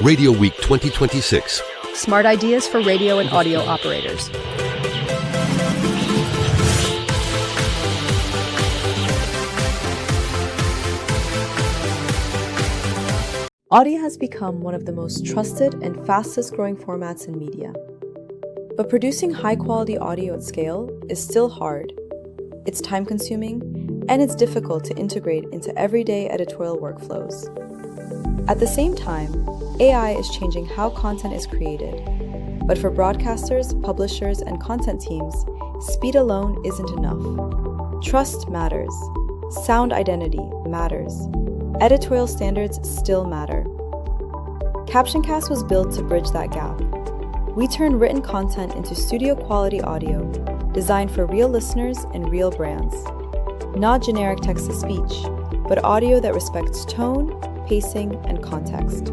Radio Week 2026. Smart ideas for radio and audio operators. Audio has become one of the most trusted and fastest growing formats in media. But producing high quality audio at scale is still hard. It's time consuming, and it's difficult to integrate into everyday editorial workflows. At the same time, AI is changing how content is created. But for broadcasters, publishers, and content teams, speed alone isn't enough. Trust matters. Sound identity matters. Editorial standards still matter. CaptionCast was built to bridge that gap. We turn written content into studio-quality audio, designed for real listeners and real brands. Not generic text-to-speech, but audio that respects tone, pacing, and context.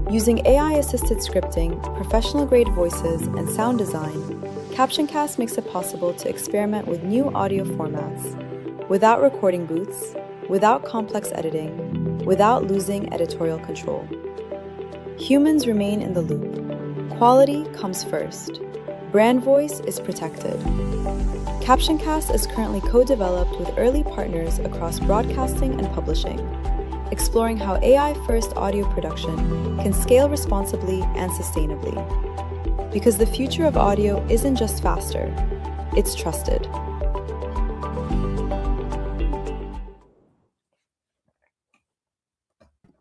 Using AI-assisted scripting, professional-grade voices, and sound design, CaptionCast makes it possible to experiment with new audio formats, without recording booths, without complex editing, without losing editorial control. Humans remain in the loop. Quality comes first. Brand voice is protected. CaptionCast is currently co-developed with early partners across broadcasting and publishing, exploring how AI-first audio production can scale responsibly and sustainably. Because the future of audio isn't just faster, it's trusted.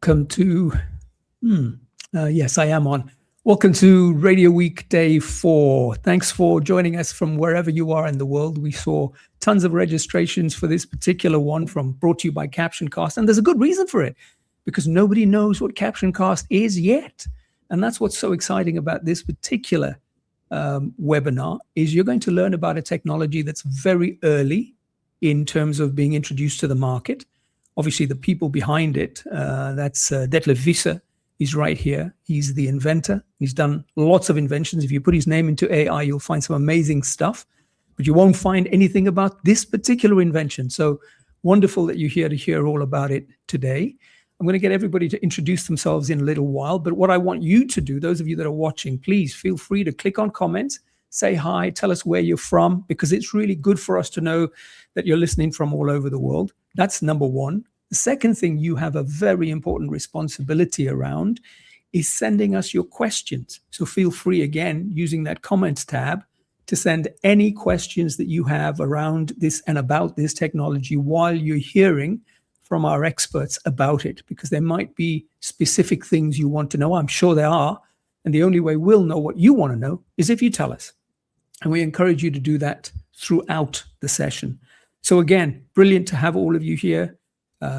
Welcome to, yes, I am on. Welcome to Radio Week Day 4. Thanks for joining us from wherever you are in the world. We saw tons of registrations for this particular one brought to you by CaptionCast. And there's a good reason for it, because nobody knows what CaptionCast is yet. And that's what's so exciting about this particular webinar, is you're going to learn about a technology that's very early in terms of being introduced to the market. Obviously, the people behind it, that's Detlef Wiese. He's right here. He's the inventor. He's done lots of inventions. If you put his name into AI, you'll find some amazing stuff, but you won't find anything about this particular invention. So wonderful that you're here to hear all about it today. I'm going to get everybody to introduce themselves in a little while, but what I want you to do, those of you that are watching, please feel free to click on comments, say hi, tell us where you're from, because it's really good for us to know that you're listening from all over the world. That's number one. The second thing you have a very important responsibility around is sending us your questions. So feel free, again, using that comments tab, to send any questions that you have around this and about this technology while you're hearing from our experts about it, because there might be specific things you want to know. I'm sure there are. And the only way we'll know what you want to know is if you tell us. And we encourage you to do that throughout the session. So again, brilliant to have all of you here.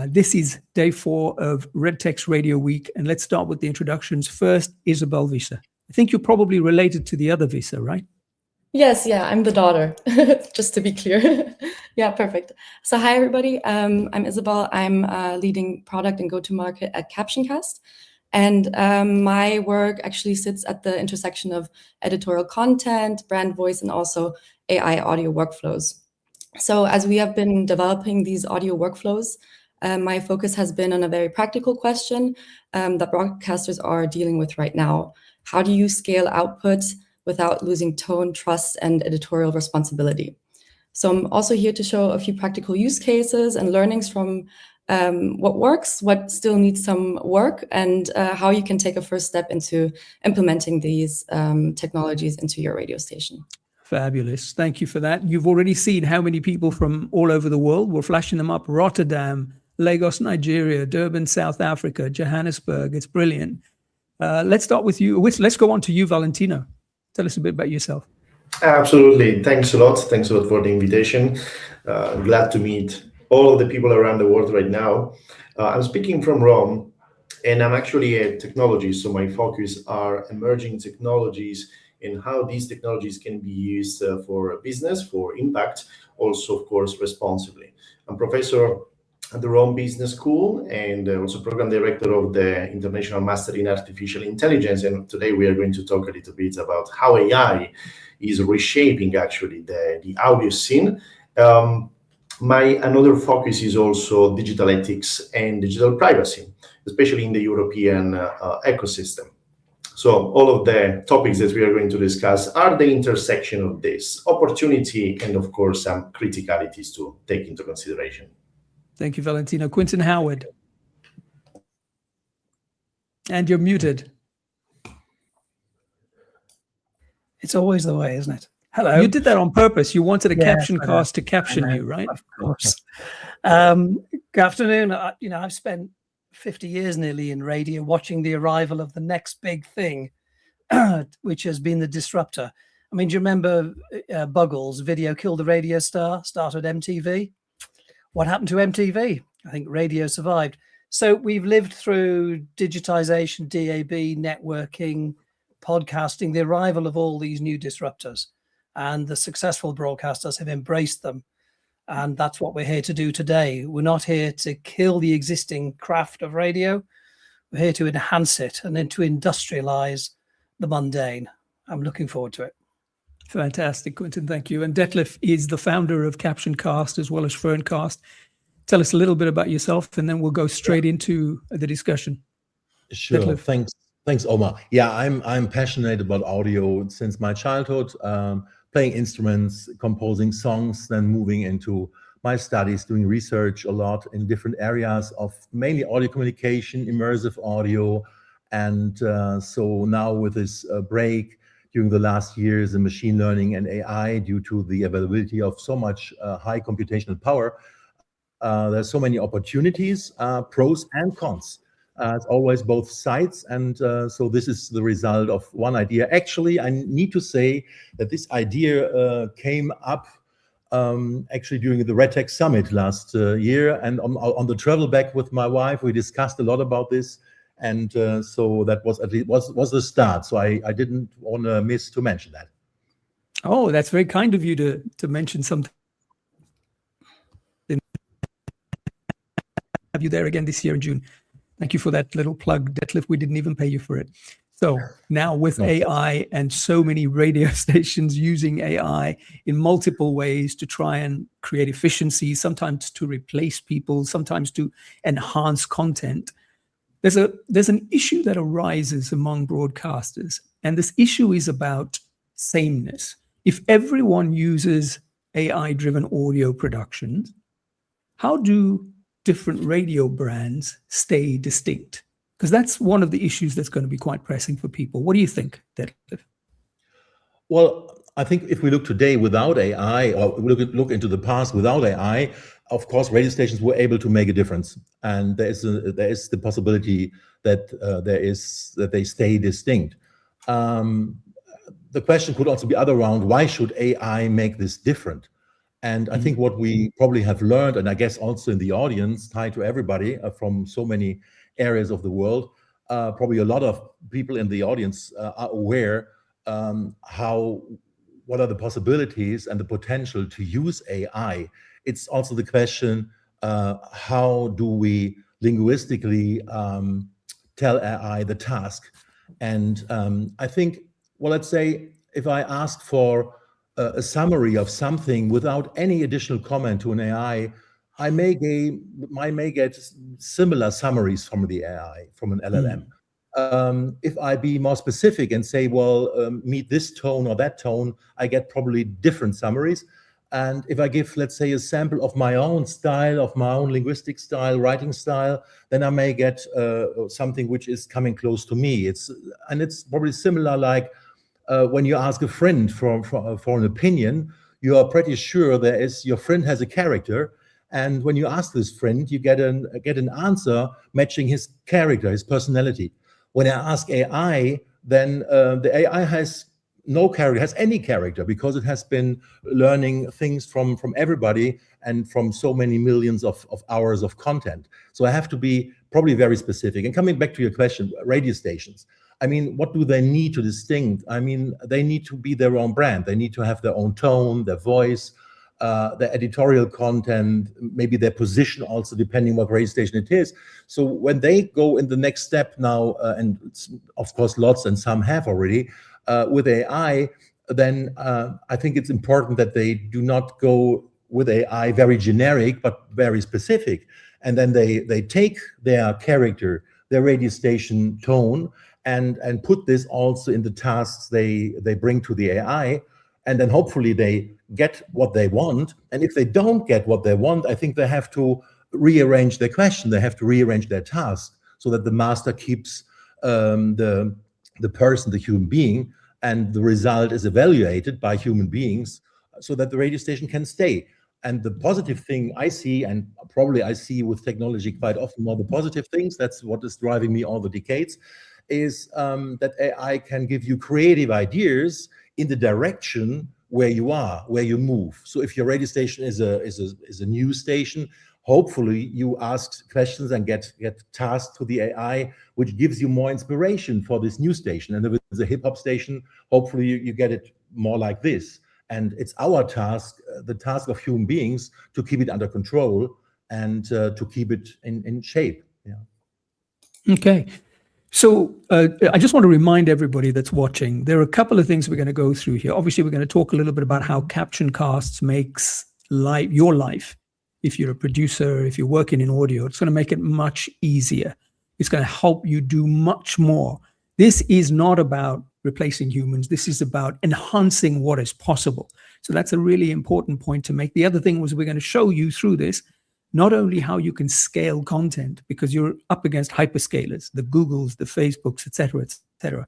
This is day 4 of RedText Radio Week, and let's start with the introductions. First, Isabel Wiese. I think you're probably related to the other Wiese, right? Yes, yeah, I'm the daughter, just to be clear. Yeah, perfect. So hi, everybody. I'm Isabel. I'm leading product and go-to-market at CaptionCast. And my work actually sits at the intersection of editorial content, brand voice, and also AI audio workflows. So as we have been developing these audio workflows, my focus has been on a very practical question that broadcasters are dealing with right now. How do you scale output without losing tone, trust, and editorial responsibility? So I'm also here to show a few practical use cases and learnings from what works, what still needs some work, and how you can take a first step into implementing these technologies into your radio station. Fabulous. Thank you for that. You've already seen how many people from all over the world. We're flashing them up. Rotterdam, Lagos, Nigeria, Durban, South Africa, Johannesburg. It's brilliant. Let's start with you. Let's go on to you, Valentino. Tell us a bit about yourself. Absolutely. Thanks a lot. Thanks a lot for the invitation. Glad to meet all of the people around the world right now. I'm speaking from Rome, and I'm actually a technologist. So my focus are emerging technologies and how these technologies can be used for business, for impact, also, of course, responsibly. I'm professor at the Rome Business School and also program director of the International Master in Artificial Intelligence. And today we are going to talk a little bit about how AI is reshaping actually the audio scene. My another focus is also digital ethics and digital privacy. especially in the European ecosystem. So all of the topics that we are going to discuss are the intersection of this opportunity and, of course, some criticalities to take into consideration. Thank you, Valentino. Quentin Howard. And you're muted. It's always the way, isn't it? Hello. You did that on purpose. You wanted a Yes, CaptionCast to caption you, right? Of course. Good afternoon. I've spent 50 years nearly in radio watching the arrival of the next big thing, which has been the disruptor. I mean, do you remember Buggles' video killed the radio star, started MTV? What happened to MTV? I think radio survived. So we've lived through digitization, DAB, networking, podcasting, the arrival of all these new disruptors, and the successful broadcasters have embraced them. And that's what we're here to do today. We're not here to kill the existing craft of radio. We're here to enhance it and then to industrialize the mundane. I'm looking forward to it. Fantastic, Quentin. Thank you. And Detlef is the founder of CaptionCast as well as Ferncast. Tell us a little bit about yourself, and then we'll go straight into the discussion. Sure. Detlef. Thanks, Omar. Yeah, I'm passionate about audio since my childhood, playing instruments, composing songs, then moving into my studies, doing research a lot in different areas of mainly audio communication, immersive audio. And so now with this break during the last years in machine learning and AI, due to the availability of so much high computational power, there's so many opportunities, pros and cons. It's always both sides, and so this is the result of one idea. Actually, I need to say that this idea came up actually during the Red Tech Summit last year, and on the travel back with my wife, we discussed a lot about this, and so that was at least was the start. So I didn't want to miss to mention that. Oh, that's very kind of you to mention something. Have you there again this year in June? Thank you for that little plug, Detlef. We didn't even pay you for it. So now with AI and so many radio stations using AI in multiple ways to try and create efficiency, sometimes to replace people, sometimes to enhance content, there's an issue that arises among broadcasters. And this issue is about sameness. If everyone uses AI-driven audio productions, how do different radio brands stay distinct? Because that's one of the issues that's going to be quite pressing for people. What do you think, Detlef? Well, I think if we look today without AI, or we look into the past without AI, of course, radio stations were able to make a difference, and there is the possibility that they stay distinct. The question could also be other around: why should AI make this different? And I think what we probably have learned, and I guess also in the audience, tied to everybody from so many areas of the world, probably a lot of people in the audience are aware what are the possibilities and the potential to use AI. It's also the question, how do we linguistically tell AI the task? And I think, well, let's say if I ask for a summary of something without any additional comment to an AI, I may get similar summaries from the AI, from an LLM. If I be more specific and say, well, meet this tone or that tone, I get probably different summaries. And if I give, let's say, a sample of my own style, of my own linguistic style, writing style, then I may get something which is coming close to me. It's probably similar like when you ask a friend for an opinion, you are pretty sure your friend has a character, and when you ask this friend, you get an answer matching his character, his personality. When I ask AI, then the AI has no character, has any character, because it has been learning things from everybody and from so many millions of hours of content. So I have to be probably very specific. And coming back to your question, radio stations. I mean, what do they need to distinct? I mean, they need to be their own brand. They need to have their own tone, their voice, their editorial content, maybe their position also, depending what radio station it is. So when they go in the next step now, and of course lots and some have already, with AI, then I think it's important that they do not go with AI very generic, but very specific. And then they take their character, their radio station tone and put this also in the tasks they bring to the AI. And then hopefully they get what they want. And if they don't get what they want, I think they have to rearrange their question. They have to rearrange their task so that the master keeps the person, the human being, and the result is evaluated by human beings so that the radio station can stay. And the positive thing I see, and probably I see with technology quite often more the positive things, that's what is driving me all the decades, is that AI can give you creative ideas in the direction where you are, where you move. So if your radio station is a news station, hopefully you ask questions and get tasks to the AI, which gives you more inspiration for this news station. And if it's a hip hop station, hopefully you get it more like this. And it's our task, the task of human beings, to keep it under control and to keep it in shape. Yeah. Okay. So I just want to remind everybody that's watching, there are a couple of things we're going to go through here. Obviously, we're going to talk a little bit about how CaptionCast makes your life. If you're a producer, if you're working in audio, it's going to make it much easier. It's going to help you do much more. This is not about replacing humans. This is about enhancing what is possible. So that's a really important point to make. The other thing was we're going to show you through this not only how you can scale content, because you're up against hyperscalers, the Googles, the Facebooks, et cetera,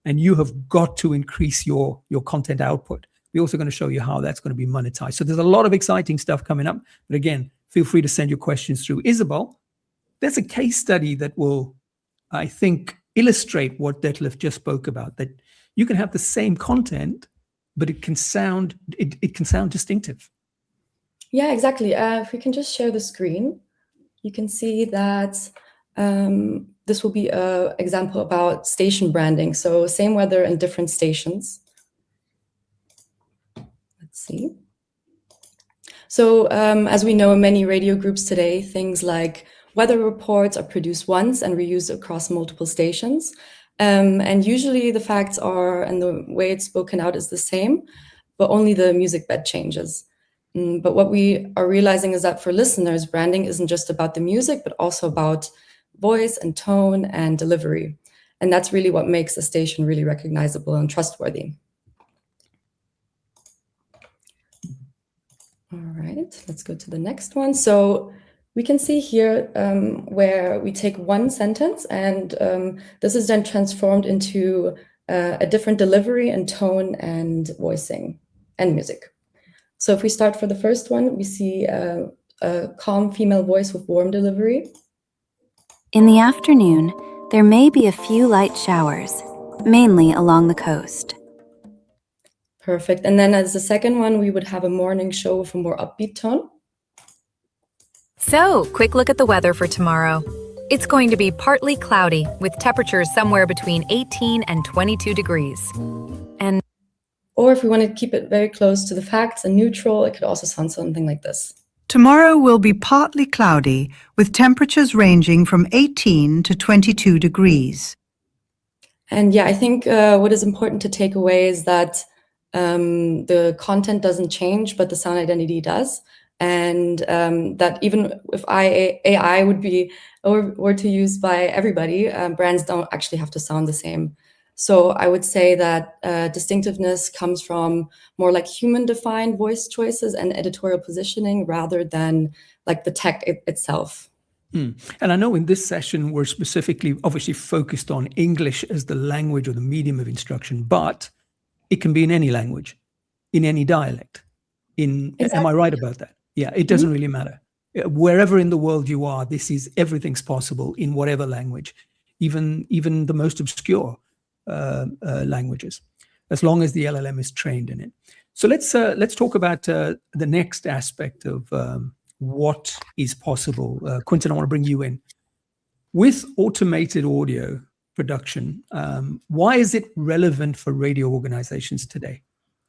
and you have got to increase your content output. We're also going to show you how that's going to be monetized. So there's a lot of exciting stuff coming up. But again, feel free to send your questions through. Isabel, there's a case study that will, I think, illustrate what Detlef just spoke about, that you can have the same content, but it can sound distinctive. Yeah, exactly. If we can just share the screen, you can see that this will be an example about station branding. So same weather in different stations. Let's see. So as we know in many radio groups today, things like weather reports are produced once and reused across multiple stations. And usually the facts are, and the way it's spoken out is the same, but only the music bed changes. But what we are realizing is that for listeners, branding isn't just about the music, but also about voice and tone and delivery. And that's really what makes a station really recognizable and trustworthy. All right, let's go to the next one. So we can see here where we take one sentence and this is then transformed into a different delivery and tone and voicing and music. So if we start for the first one, we see a calm female voice with warm delivery. In the afternoon, there may be a few light showers, mainly along the coast. Perfect. And then as the second one, we would have a morning show with a more upbeat tone. So, quick look at the weather for tomorrow. It's going to be partly cloudy with temperatures somewhere between 18 and 22 degrees. And or if we want to keep it very close to the facts and neutral, it could also sound something like this. Tomorrow will be partly cloudy with temperatures ranging from 18 to 22 degrees. And yeah, I think what is important to take away is that the content doesn't change, but the sound identity does. And that even if AI would be or were to use by everybody, brands don't actually have to sound the same. So I would say that distinctiveness comes from more like human-defined voice choices and editorial positioning rather than like the tech itself. And I know in this session, we're specifically obviously focused on English as the language or the medium of instruction, but it can be in any language, in any dialect. Exactly. Am I right about that? Yeah, it doesn't really matter. Wherever in the world you are, everything's possible in whatever language, even the most obscure languages, as long as the LLM is trained in it. So let's talk about the next aspect of what is possible. Quentin, I want to bring you in. With automated audio production, why is it relevant for radio organizations today?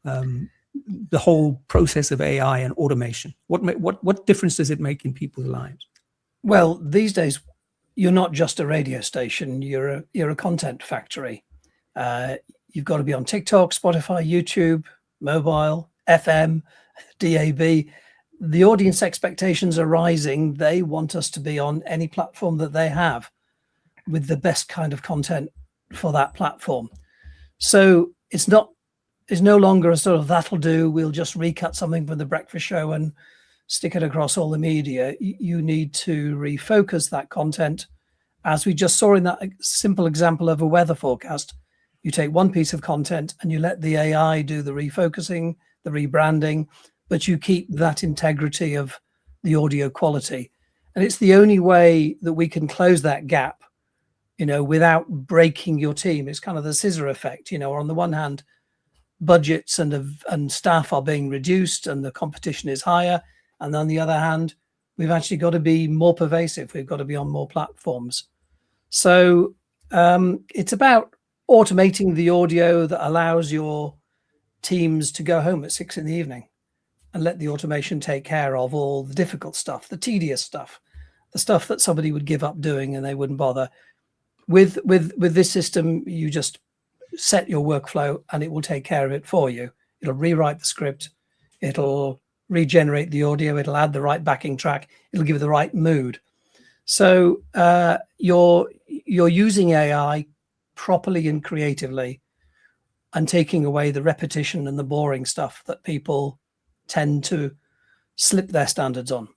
The whole process of AI and automation. What difference does it make in people's lives? Well, these days, you're not just a radio station. You're a content factory. You've got to be on TikTok, Spotify, YouTube, mobile, FM, DAB. The audience expectations are rising. They want us to be on any platform that they have. with the best kind of content for that platform. So it's no longer a sort of that'll do, we'll just recut something from the breakfast show and stick it across all the media. You need to refocus that content. As we just saw in that simple example of a weather forecast, you take one piece of content and you let the AI do the refocusing, the rebranding, but you keep that integrity of the audio quality. And it's the only way that we can close that gap, without breaking your team. It's kind of the scissor effect, on the one hand, budgets and staff are being reduced and the competition is higher. And on the other hand, we've actually got to be more pervasive. We've got to be on more platforms. So it's about automating the audio that allows your teams to go home at 6 p.m. and let the automation take care of all the difficult stuff, the tedious stuff, the stuff that somebody would give up doing and they wouldn't bother. With this system, you just set your workflow and it will take care of it for you. It'll rewrite the script. It'll regenerate the audio. It'll add the right backing track. It'll give it the right mood. So you're using AI properly and creatively and taking away the repetition and the boring stuff that people tend to slip their standards on.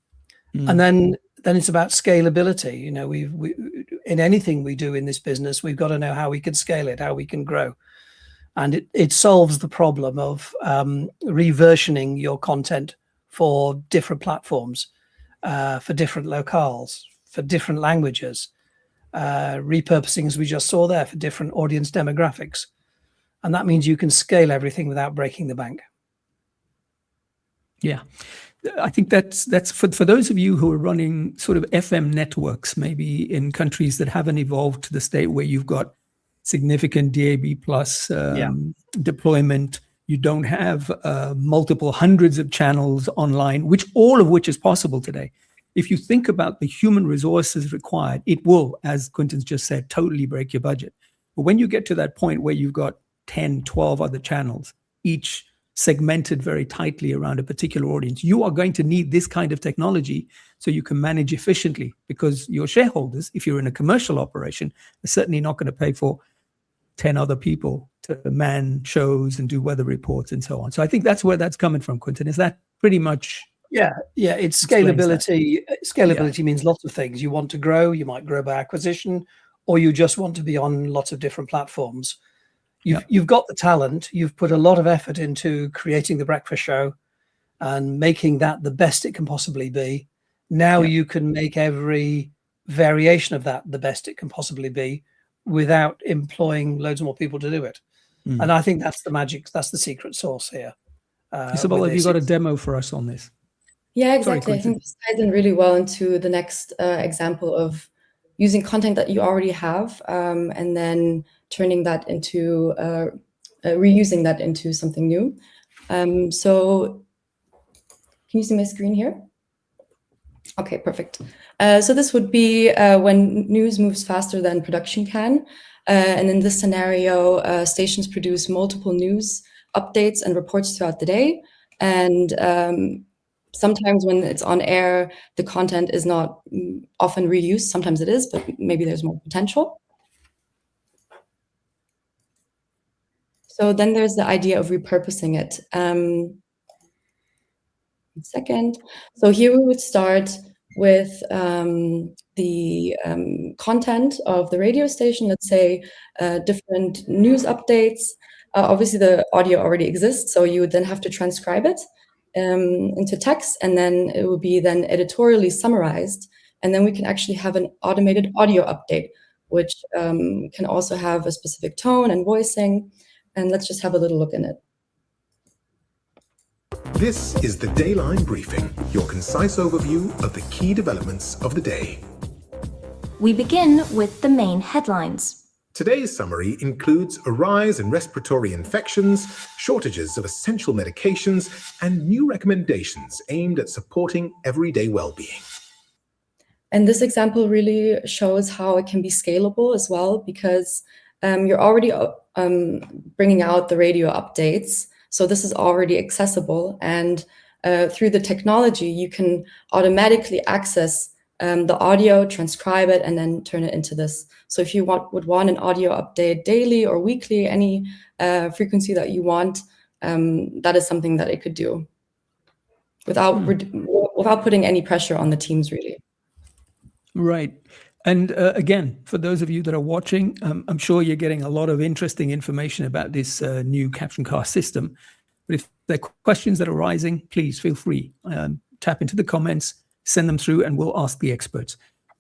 And then it's about scalability. We in anything we do in this business, we've got to know how we can scale it, how we can grow. And it solves the problem of reversioning your content for different platforms, for different locales, for different languages, repurposing, as we just saw there, for different audience demographics. And that means you can scale everything without breaking the bank. Yeah. I think that's for those of you who are running sort of FM networks, maybe in countries that haven't evolved to the state where you've got significant DAB plus deployment. You don't have multiple hundreds of channels online, all of which is possible today. If you think about the human resources required, it will, as Quentin's just said, totally break your budget. But when you get to that point where you've got 10, 12 other channels, each segmented very tightly around a particular audience, you are going to need this kind of technology so you can manage efficiently, because your shareholders, if you're in a commercial operation, are certainly not going to pay for 10 other people to man shows and do weather reports and so on. So I think that's where that's coming from, Quentin. Is that pretty much? Yeah, it's scalability. Scalability means lots of things. You want to grow, you might grow by acquisition, or you just want to be on lots of different platforms. You've got the talent. You've put a lot of effort into creating the breakfast show and making that the best it can possibly be. Now you can make every variation of that the best it can possibly be without employing loads more people to do it. And I think that's the magic. That's the secret sauce here. Isabel, have you got a demo for us on this? Yeah, exactly. I think this ties in really well into the next example of using content that you already have and then turning that into reusing that into something new. So can you see my screen here? Okay, perfect. So this would be when news moves faster than production can. And in this scenario, stations produce multiple news updates and reports throughout the day. And sometimes when it's on air, the content is not often reused. Sometimes it is, but maybe there's more potential. So then there's the idea of repurposing it. One second. So here we would start with the content of the radio station, let's say different news updates. Obviously, the audio already exists, so you would then have to transcribe it into text, and then it will be then editorially summarized. And then we can actually have an automated audio update, which can also have a specific tone and voicing. And let's just have a little look in it. This is the Dayline Briefing, your concise overview of the key developments of the day. We begin with the main headlines. Today's summary includes a rise in respiratory infections, shortages of essential medications, and new recommendations aimed at supporting everyday well-being. And this example really shows how it can be scalable as well, because you're already bringing out the radio updates. So this is already accessible, and through the technology, you can automatically access the audio, transcribe it, and then turn it into this. So if you would want an audio update daily or weekly, any frequency that you want, that is something that it could do without putting any pressure on the teams, really. Right. And again, for those of you that are watching, I'm sure you're getting a lot of interesting information about this new CaptionCast system. But if there are questions that are arising, please feel free. Tap into the comments, send them through, and we'll ask the experts.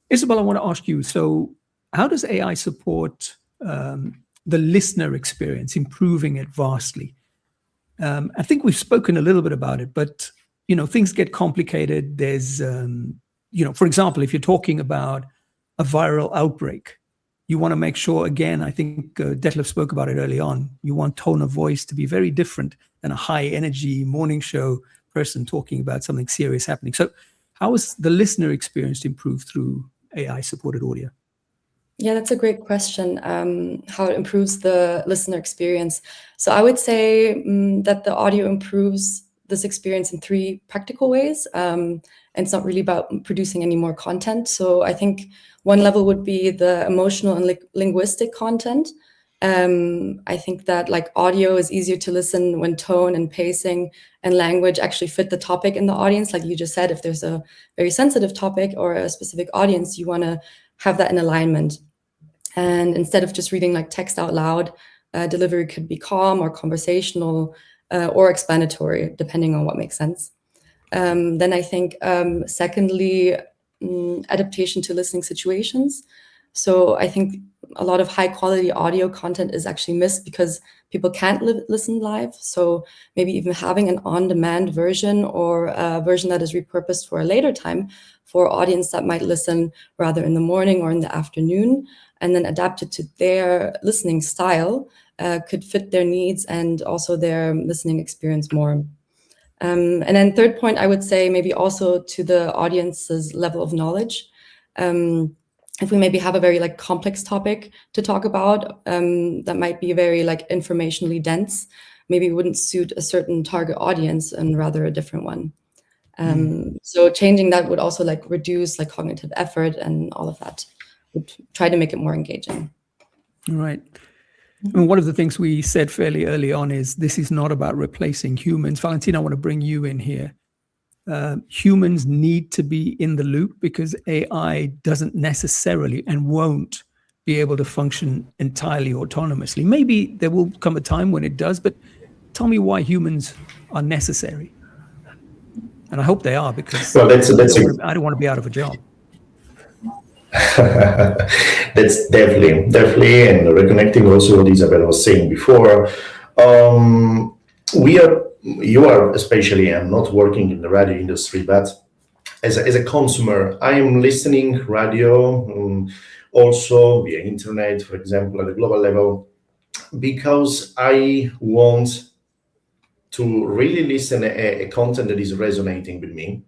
Isabel, I want to ask you, so how does AI support the listener experience, improving it vastly? I think we've spoken a little bit about it, but things get complicated. There's, for example, if you're talking about a viral outbreak, you want to make sure, again, I think Detlef spoke about it early on, you want tone of voice to be very different than a high energy morning show person talking about something serious happening. So how is the listener experience improved through AI supported audio? Yeah, that's a great question, how it improves the listener experience. So I would say that the audio improves this experience in 3 practical ways. And it's not really about producing any more content. So I think one level would be the emotional and linguistic content. I think that audio is easier to listen when tone and pacing and language actually fit the topic in the audience. Like you just said, if there's a very sensitive topic or a specific audience, you want to have that in alignment. And instead of just reading text out loud, delivery could be calm or conversational or explanatory, depending on what makes sense. Then I think, secondly, adaptation to listening situations. So I think a lot of high quality audio content is actually missed because people can't listen live. So maybe even having an on-demand version or a version that is repurposed for a later time for audience that might listen rather in the morning or in the afternoon, and then adapted to their listening style could fit their needs and also their listening experience more. And then third point, I would say maybe also to the audience's level of knowledge. If we maybe have a very complex topic to talk about that might be very informationally dense, maybe it wouldn't suit a certain target audience and rather a different one. So changing that would also reduce cognitive effort and all of that. Would try to make it more engaging. Right. And one of the things we said fairly early on is this is not about replacing humans. Valentino, I want to bring you in here. Humans need to be in the loop because AI doesn't necessarily and won't be able to function entirely autonomously. Maybe there will come a time when it does, but tell me why humans are necessary. And I hope they are, because I don't want to be out of a job. That's definitely, and reconnecting also what Isabel was saying before. You are especially, I'm not working in the radio industry, but as a consumer, I am listening radio also via internet, for example, at a global level, because I want to really listen a content that is resonating with me,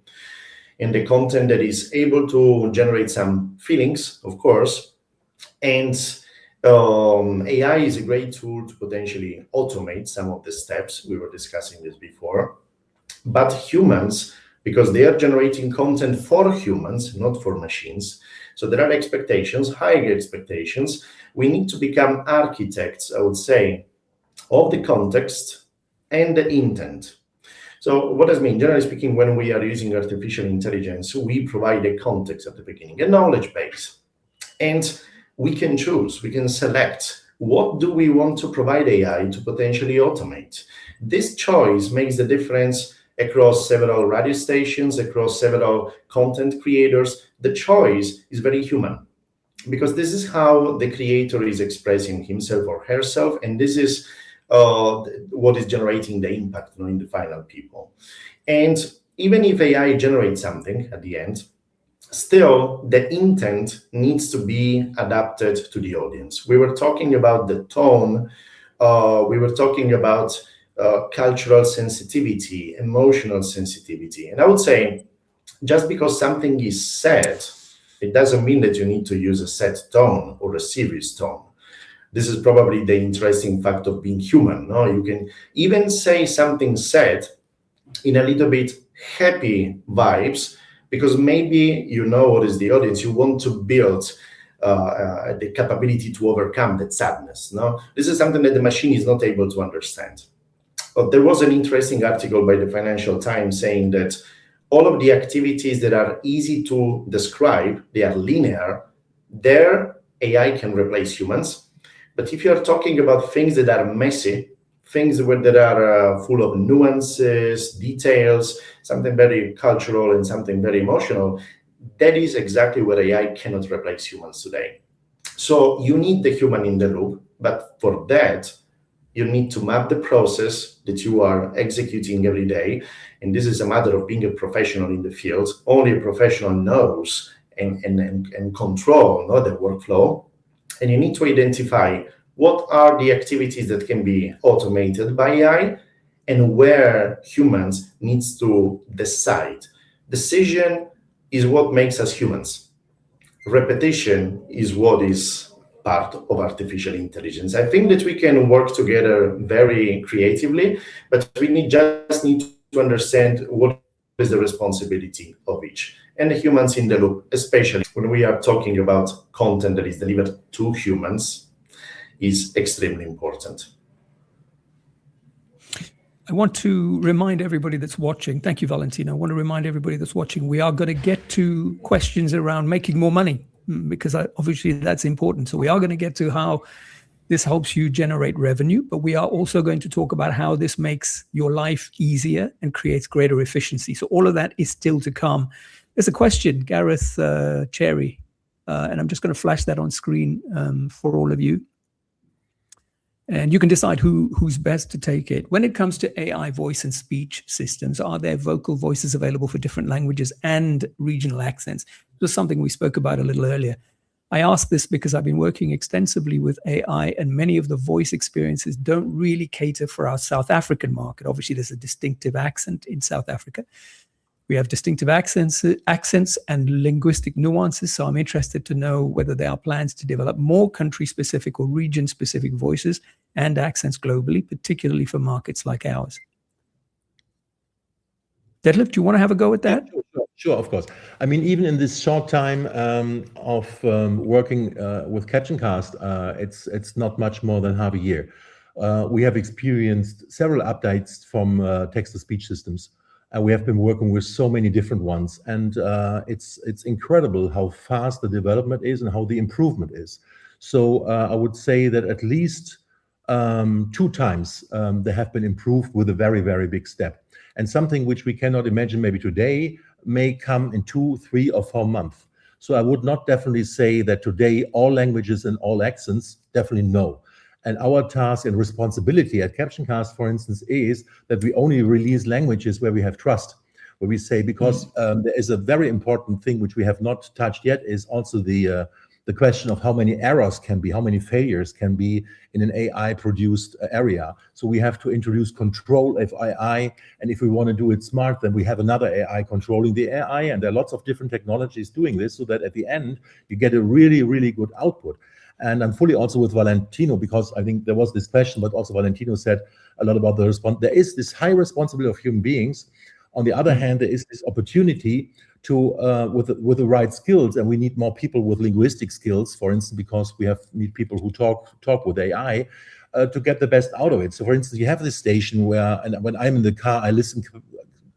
and the content that is able to generate some feelings, of course. And AI is a great tool to potentially automate some of the steps. We were discussing this before. But humans, because they are generating content for humans, not for machines, so there are expectations, higher expectations. We need to become architects, I would say, of the context and the intent. So what does it mean? Generally speaking, when we are using artificial intelligence, we provide a context at the beginning, a knowledge base. And we can choose, we can select what do we want to provide AI to potentially automate. This choice makes the difference across several radio stations, across several content creators. The choice is very human, because this is how the creator is expressing himself or herself, and this is what is generating the impact in the final people. And even if AI generates something at the end, still the intent needs to be adapted to the audience. We were talking about the tone, we were talking about cultural sensitivity, emotional sensitivity. And I would say, just because something is said, it doesn't mean that you need to use a set tone or a serious tone. This is probably the interesting fact of being human. No, you can even say something said in a little bit happy vibes, because maybe you know what is the audience. You want to build the capability to overcome that sadness. No, this is something that the machine is not able to understand. But there was an interesting article by the Financial Times saying that all of the activities that are easy to describe, they are linear, their AI can replace humans. But if you're talking about things that are messy, things that are full of nuances, details, something very cultural and something very emotional, that is exactly where AI cannot replace humans today. So you need the human in the loop, but for that, you need to map the process that you are executing every day. And this is a matter of being a professional in the field. Only a professional knows and control the workflow. And you need to identify what are the activities that can be automated by AI and where humans needs to decide. Decision is what makes us humans. Repetition is what is part of artificial intelligence. I think that we can work together very creatively, but we just need to understand what is the responsibility of each. And the humans in the loop, especially when we are talking about content that is delivered to humans, is extremely important. I want to remind everybody that's watching, thank you, Valentino. I want to remind everybody that's watching, we are going to get to questions around making more money, because obviously that's important. So we are going to get to how this helps you generate revenue, but we are also going to talk about how this makes your life easier and creates greater efficiency. So all of that is still to come. There's a question, Gareth Cherry, and I'm just going to flash that on screen for all of you. And you can decide who's best to take it. When it comes to AI voice and speech systems, are there vocal voices available for different languages and regional accents? It was something we spoke about a little earlier. I ask this because I've been working extensively with AI, and many of the voice experiences don't really cater for our South African market. Obviously, there's a distinctive accent in South Africa. We have distinctive accents and linguistic nuances, so I'm interested to know whether there are plans to develop more country-specific or region-specific voices and accents globally, particularly for markets like ours. Detlef, do you want to have a go at that? Sure, of course. I mean, even in this short time of working with CaptionCast, it's not much more than half a year. We have experienced several updates from text-to-speech systems. We have been working with so many different ones, and it's incredible how fast the development is and how the improvement is. So I would say that at least 2 times they have been improved with a very, very big step. And something which we cannot imagine maybe today may come in 2, 3, or 4 months. So I would not definitely say that today all languages and all accents, definitely no. And our task and responsibility at CaptionCast, for instance, is that we only release languages where we have trust, where we say, because there is a very important thing which we have not touched yet, is also the question of how many errors can be, how many failures can be in an AI-produced area. So we have to introduce control of AI, and if we want to do it smart, then we have another AI controlling the AI, and there are lots of different technologies doing this, so that at the end, you get a really, really good output. And I'm fully also with Valentino, because I think there was this question, but also Valentino said a lot about the response. There is this high responsibility of human beings. On the other hand, there is this opportunity to, with the right skills, and we need more people with linguistic skills, for instance, because we need people who talk with AI to get the best out of it. So, for instance, you have this station where, and when I'm in the car, I listen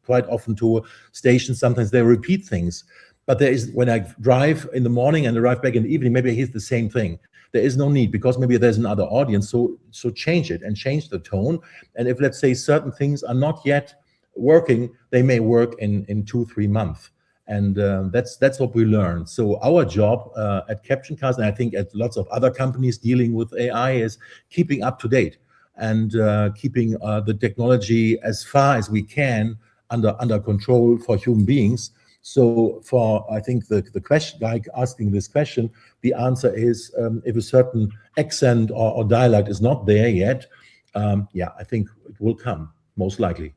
quite often to stations. Sometimes they repeat things. But there is, when I drive in the morning and arrive back in the evening, maybe I hear the same thing. There is no need, because maybe there's another audience. So change it and change the tone. And if, let's say, certain things are not yet working, they may work in 2-3 months. And that's what we learned. So our job at CaptionCast, and I think at lots of other companies dealing with AI, is keeping up to date and keeping the technology as far as we can under control for human beings. So for, I think, the question, like asking this question, the answer is if a certain accent or dialect is not there yet, yeah, I think it will come, most likely.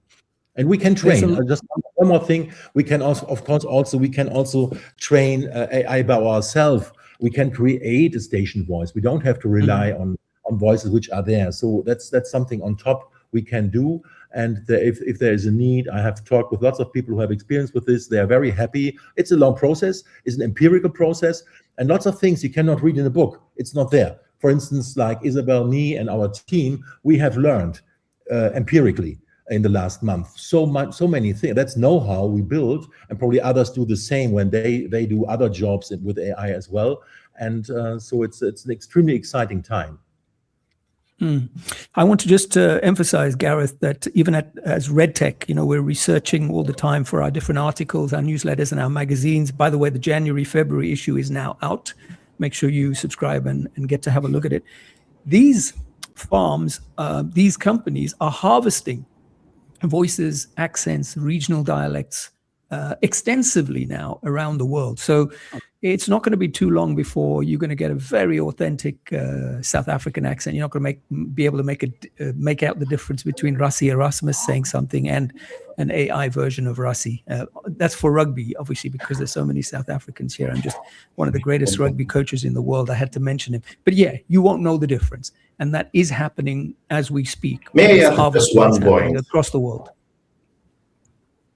And we can train. Just one more thing, we can also, of course, we can also train AI by ourselves. We can create a station voice. We don't have to rely on voices which are there. So that's something on top we can do. And if there is a need, I have talked with lots of people who have experience with this. They are very happy. It's a long process. It's an empirical process. And lots of things you cannot read in a book. It's not there. For instance, like Isabel, me, and our team, we have learned empirically in the last month so many things. That's know-how we build, and probably others do the same when they do other jobs with AI as well. And so it's an extremely exciting time. I want to just emphasize, Gareth, that even as RedTech, we're researching all the time for our different articles, our newsletters, and our magazines. By the way, the January-February issue is now out. Make sure you subscribe and get to have a look at it. These farms, these companies are harvesting voices, accents, regional dialects extensively now around the world. So it's not going to be too long before you're going to get a very authentic South African accent. You're not going to be able to make out the difference between Rassie Erasmus saying something and an AI version of Rassie. That's for rugby, obviously, because there's so many South Africans here. I'm just one of the greatest rugby coaches in the world. I had to mention him. But yeah, you won't know the difference. And that is happening as we speak. May I add just one point? Across the world.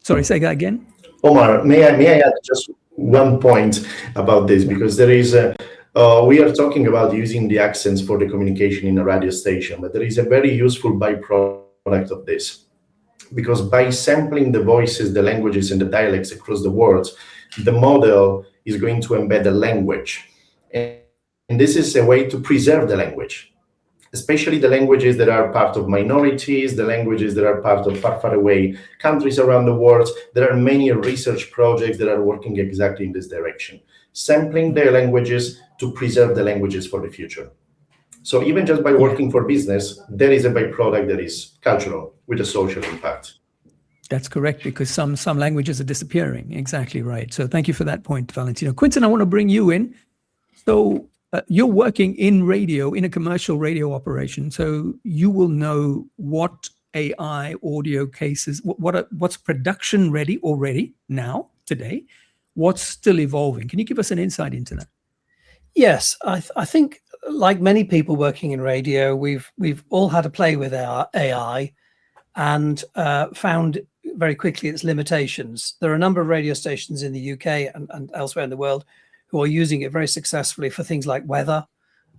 Sorry, say that again. Omar, may I add just one point about this, because there is we are talking about using the accents for the communication in a radio station, but there is a very useful byproduct of this, because by sampling the voices, the languages, and the dialects across the world, the model is going to embed a language, and this is a way to preserve the language, especially the languages that are part of minorities, the languages that are part of far away countries around the world. There are many research projects that are working exactly in this direction, sampling their languages to preserve the languages for the future. So even just by working for business, there is a byproduct that is cultural with a social impact. That's correct, because some languages are disappearing. Exactly right. So thank you for that point, Valentino. Quentin, I want to bring you in. So you're working in radio, in a commercial radio operation, so you will know what AI audio cases, what's production ready already now, today, what's still evolving. Can you give us an insight into that? Yes, I think, like many people working in radio, we've all had to play with our AI and found very quickly its limitations. There are a number of radio stations in the UK and elsewhere in the world who are using it very successfully for things like weather.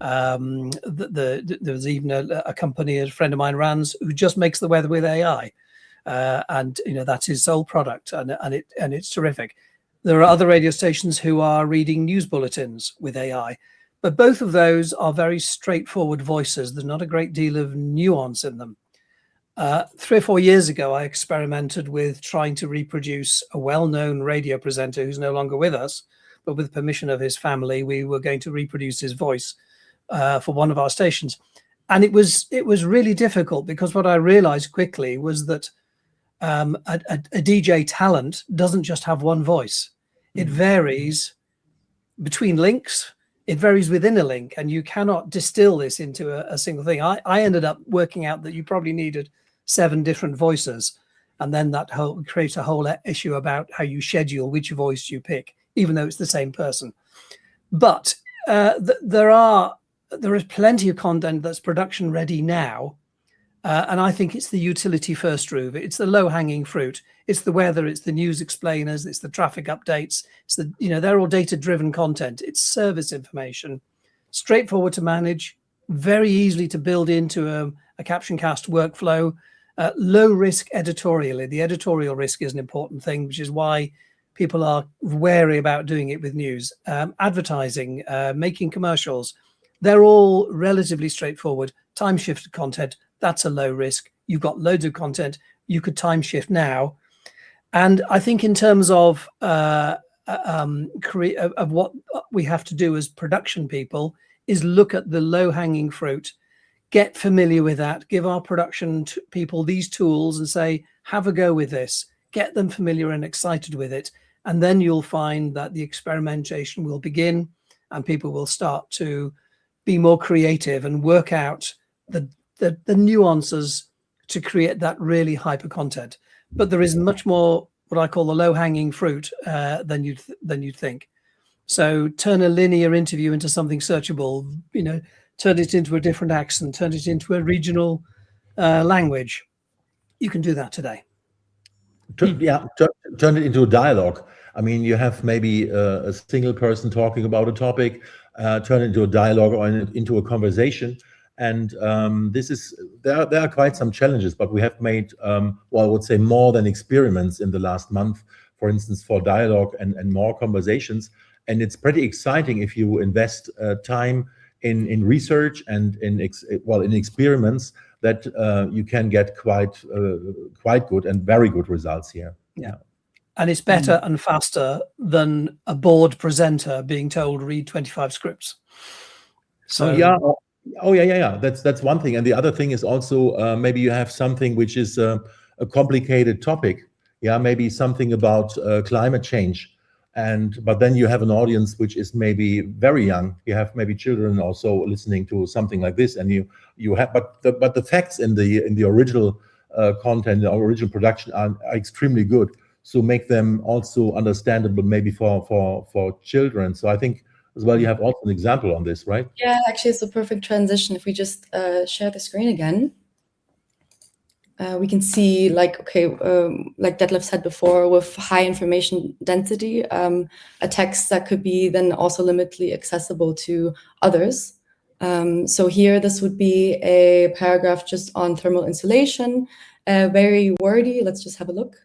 There was even a company a friend of mine runs who just makes the weather with AI, and that's his sole product, and it's terrific. There are other radio stations who are reading news bulletins with AI, but both of those are very straightforward voices. There's not a great deal of nuance in them. 3 or 4 years ago, I experimented with trying to reproduce a well-known radio presenter who's no longer with us, but with permission of his family, we were going to reproduce his voice for one of our stations. And it was really difficult, because what I realized quickly was that a DJ talent doesn't just have one voice. It varies between links. It varies within a link, and you cannot distill this into a single thing. I ended up working out that you probably needed 7 different voices, and then that creates a whole issue about how you schedule which voice you pick, even though it's the same person. But there is plenty of content that's production ready now, and I think it's the utility first route. It's the low hanging fruit. It's the weather. It's the news explainers. It's the traffic updates. It's they're all data driven content. It's service information, straightforward to manage, very easily to build into a CaptionCast workflow. Low risk editorially. The editorial risk is an important thing, which is why people are wary about doing it with news. Advertising, making commercials, they're all relatively straightforward. Time shifted content, that's a low risk. You've got loads of content you could time shift now. And I think in terms of what we have to do as production people is look at the low hanging fruit, get familiar with that, give our production people these tools and say, have a go with this, get them familiar and excited with it. And then you'll find that the experimentation will begin and people will start to be more creative and work out the nuances to create that really hyper content. But there is much more what I call the low hanging fruit than you'd think. So turn a linear interview into something searchable, turn it into a different accent, turn it into a regional language. you can do that today. Turn it into a dialogue. I mean, you have maybe a single person talking about a topic, turn it into a dialogue or into a conversation. And there are quite some challenges, but we have made, I would say more than experiments in the last month, for instance, for dialogue and more conversations. And it's pretty exciting if you invest time in research and in experiments that you can get quite good and very good results here. Yeah. And it's better and faster than a board presenter being told read 25 scripts. So yeah. That's one thing. And the other thing is also maybe you have something which is a complicated topic. Yeah, maybe something about climate change. But then you have an audience which is maybe very young. You have maybe children also listening to something like this, and you have. But the facts in the original content, the original production are extremely good. So make them also understandable, maybe for children. So I think as well, you have also an example on this, right? Yeah, actually, it's a perfect transition. If we just share the screen again. We can see, like Detlef said before, with high information density, a text that could be then also limitedly accessible to others. So here, this would be a paragraph just on thermal insulation, very wordy. Let's just have a look.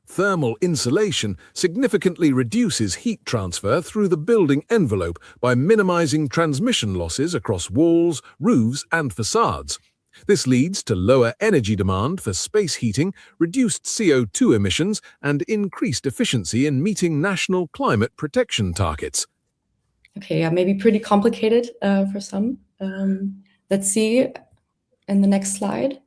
Thermal insulation significantly reduces heat transfer through the building envelope by minimizing transmission losses across walls, roofs, and facades. This leads to lower energy demand for space heating, reduced CO2 emissions, and increased efficiency in meeting national climate protection targets. Okay, yeah, maybe pretty complicated for some. Let's see in the next slide,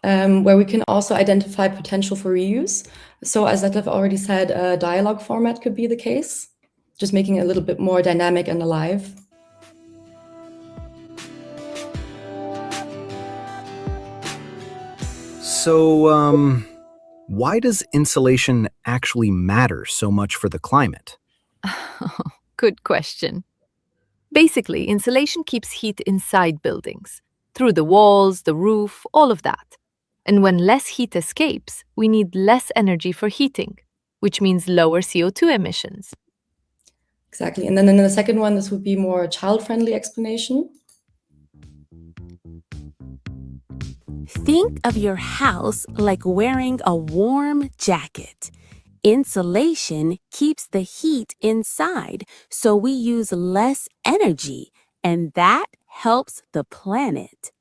where we can also identify potential for reuse. So as Detlef already said, a dialogue format could be the case, just making it a little bit more dynamic and alive. So, why does insulation actually matter so much for the climate? Good question. Basically, insulation keeps heat inside buildings, through the walls, the roof, all of that. And when less heat escapes, we need less energy for heating, which means lower CO2 emissions. Exactly. And then in the second one, this would be more child-friendly explanation. Think of your house like wearing a warm jacket. Insulation keeps the heat inside, so we use less energy, and that helps the planet.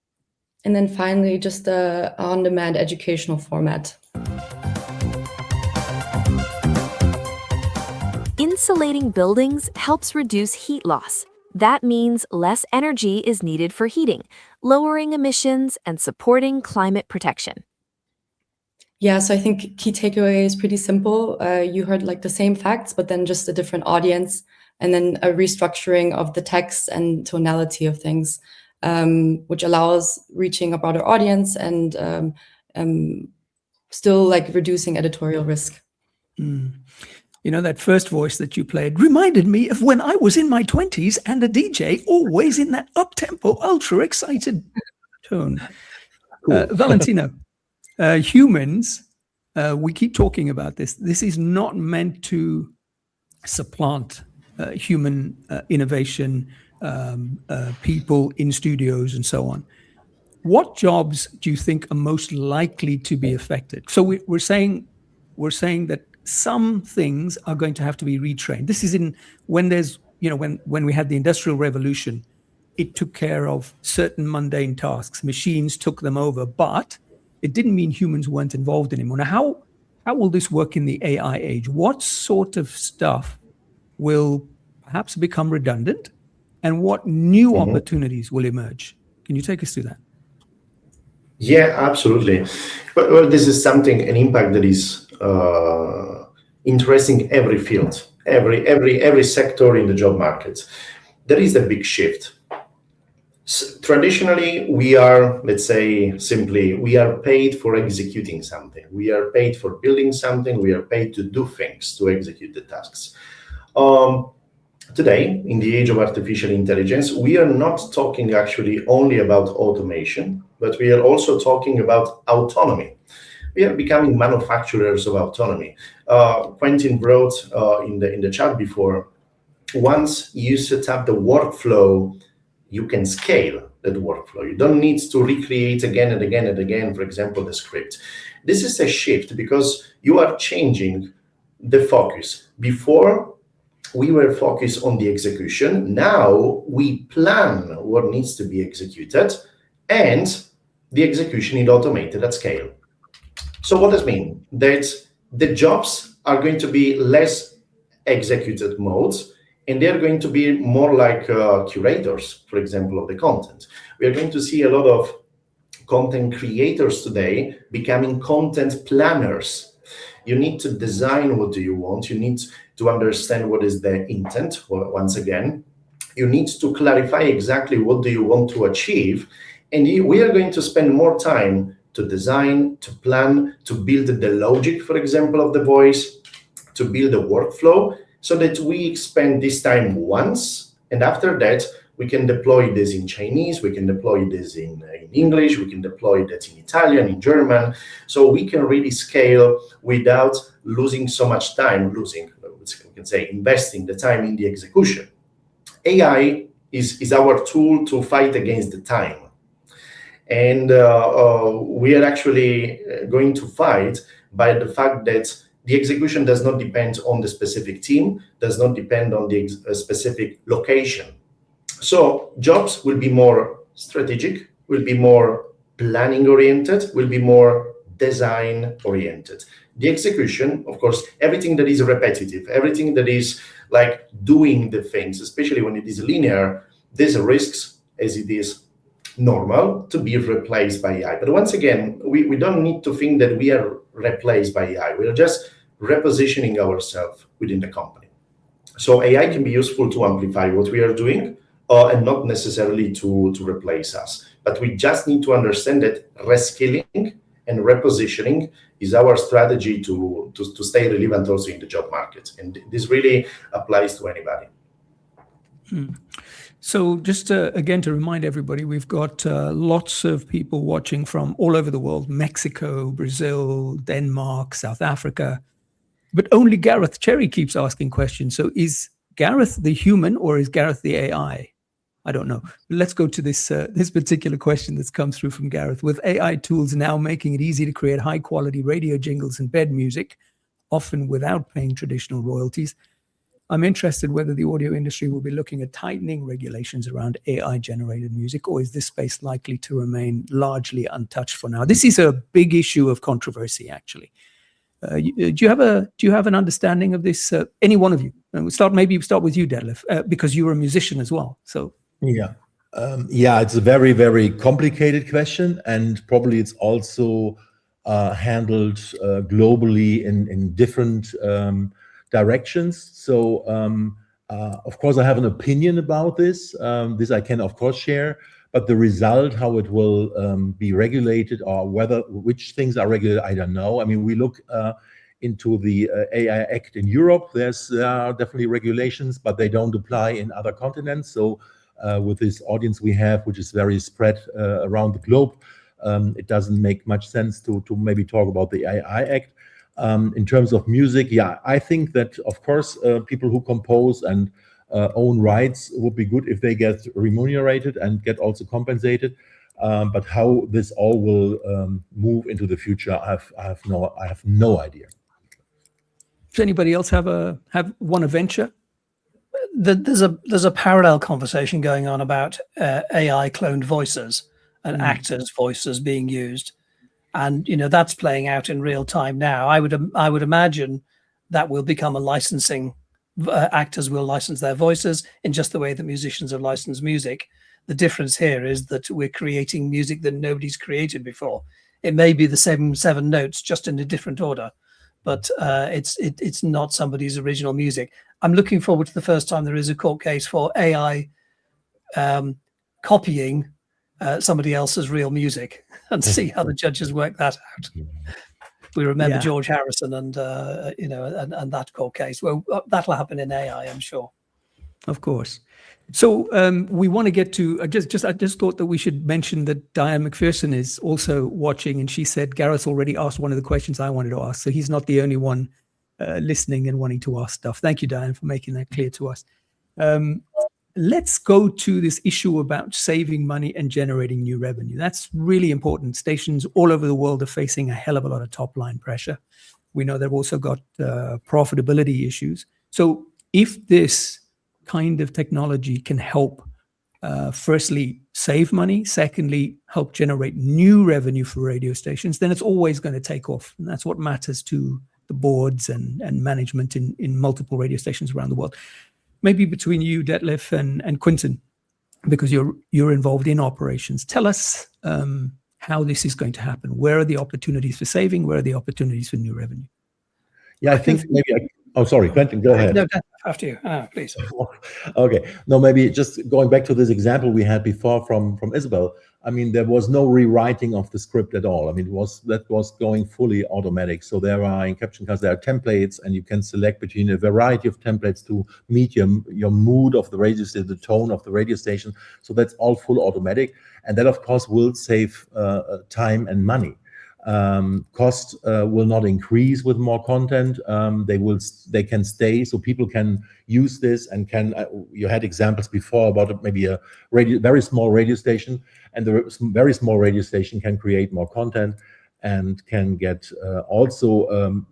And then finally, just the on-demand educational format. Insulating buildings helps reduce heat loss. That means less energy is needed for heating, lowering emissions and supporting climate protection. Yeah, so I think key takeaway is pretty simple. You heard like the same facts, but then just a different audience, and then a restructuring of the text and tonality of things, which allows reaching a broader audience and still like reducing editorial risk. You know, that first voice that you played reminded me of when I was in my 20s and a DJ, always in that up-tempo, ultra-excited tone. Cool. Valentino, humans, we keep talking about this. This is not meant to supplant human innovation, people in studios and so on. What jobs do you think are most likely to be affected? So we're saying that some things are going to have to be retrained. This is when we had the Industrial Revolution, it took care of certain mundane tasks. Machines took them over, but it didn't mean humans weren't involved anymore. Now, how will this work in the AI age? What sort of stuff will perhaps become redundant, and what new opportunities will emerge? Can you take us through that? Yeah, absolutely. Well, this is an impact that is interesting every field, every sector in the job market. There is a big shift. Traditionally, we are, let's say simply, we are paid for executing something. We are paid for building something. We are paid to do things, to execute the tasks. Today, in the age of artificial intelligence, we are not talking actually only about automation, but we are also talking about autonomy. We are becoming manufacturers of autonomy. Quentin wrote in the chat before, once you set up the workflow, you can scale that workflow. You don't need to recreate again and again and again, for example, the script. This is a shift because you are changing the focus. Before, we were focused on the execution. Now we plan what needs to be executed, and the execution is automated at scale. So what does it mean? That the jobs are going to be less executed modes, and they're going to be more like curators, for example, of the content. We are going to see a lot of content creators today becoming content planners. You need to design what do you want. You need to understand what is the intent, once again. You need to clarify exactly what do you want to achieve. And we are going to spend more time to design, to plan, to build the logic, for example, of the voice, to build a workflow, so that we spend this time once, and after that, we can deploy this in Chinese, we can deploy this in English, we can deploy that in Italian, in German, so we can really scale without losing so much time, we can say, investing the time in the execution. AI is our tool to fight against the time. And we are actually going to fight by the fact that the execution does not depend on the specific team, does not depend on the specific location. So jobs will be more strategic, will be more planning oriented, will be more design oriented. The execution, of course, everything that is repetitive, everything that is like doing the things, especially when it is linear, there's risks, as it is normal, to be replaced by AI. But once again, we don't need to think that we are replaced by AI. We are just repositioning ourselves within the company. So AI can be useful to amplify what we are doing, and not necessarily to replace us. But we just need to understand that reskilling and repositioning is our strategy to stay relevant also in the job market. And this really applies to anybody. So just again, to remind everybody, we've got lots of people watching from all over the world: Mexico, Brazil, Denmark, South Africa. But only Gareth Cherry keeps asking questions. So is Gareth the human or is Gareth the AI? I don't know. Let's go to this particular question that's come through from Gareth. With AI tools now making it easy to create high quality radio jingles and bed music, often without paying traditional royalties, I'm interested whether the audio industry will be looking at tightening regulations around AI-generated music, or is this space likely to remain largely untouched for now? This is a big issue of controversy, actually. Do you have an understanding of this? Any one of you? Maybe start with you, Detlef, because you were a musician as well. So yeah, it's a very, very complicated question, and probably it's also handled globally in different directions. So of course I have an opinion about this. This I can of course share, but the result, how it will be regulated, or which things are regulated, I don't know. I mean, we look into the AI Act in Europe. There are definitely regulations, but they don't apply in other continents. So with this audience we have, which is very spread around the globe, it doesn't make much sense to maybe talk about the AI Act. In terms of music, yeah, I think that, of course, people who compose and own rights would be good if they get remunerated and get also compensated. But how this all will move into the future, I have no idea. Does anybody else have one venture? There's a parallel conversation going on about AI cloned voices and actors' voices being used. And that's playing out in real time now. I would imagine that will become a licensing. Actors will license their voices in just the way that musicians have licensed music. The difference here is that we're creating music that nobody's created before. It may be the same seven notes, just in a different order, but it's not somebody's original music. I'm looking forward to the first time there is a court case for AI copying somebody else's real music, and see how the judges work that out. We remember George Harrison and and that court case. Well, that'll happen in AI, I'm sure. Of course. So we want to get to. I just thought that we should mention that Diane McPherson is also watching, and she said Gareth already asked one of the questions I wanted to ask. So he's not the only one listening and wanting to ask stuff. Thank you, Diane, for making that clear to us. Let's go to this issue about saving money and generating new revenue. That's really important. Stations all over the world are facing a hell of a lot of top line pressure. We know they've also got profitability issues. So if this kind of technology can help, firstly, save money, secondly, help generate new revenue for radio stations, then it's always going to take off. And that's what matters to the boards and management in multiple radio stations around the world. Maybe between you, Detlef, and Quentin, because you're involved in operations. Tell us how this is going to happen. Where are the opportunities for saving? Where are the opportunities for new revenue? Yeah, I think maybe sorry, Quentin, go ahead. No, after you, please. Okay. No, maybe just going back to this example we had before from Isabel. I mean, there was no rewriting of the script at all. I mean, that was going fully automatic. So there are in CaptionCast, there are templates, and you can select between a variety of templates to meet your mood of the radio station, the tone of the radio station. So that's all full automatic, and that of course will save time and money. Cost will not increase with more content. They can stay, so people can use this and can. You had examples before about maybe a very small radio station, and the very small radio station can create more content and can get also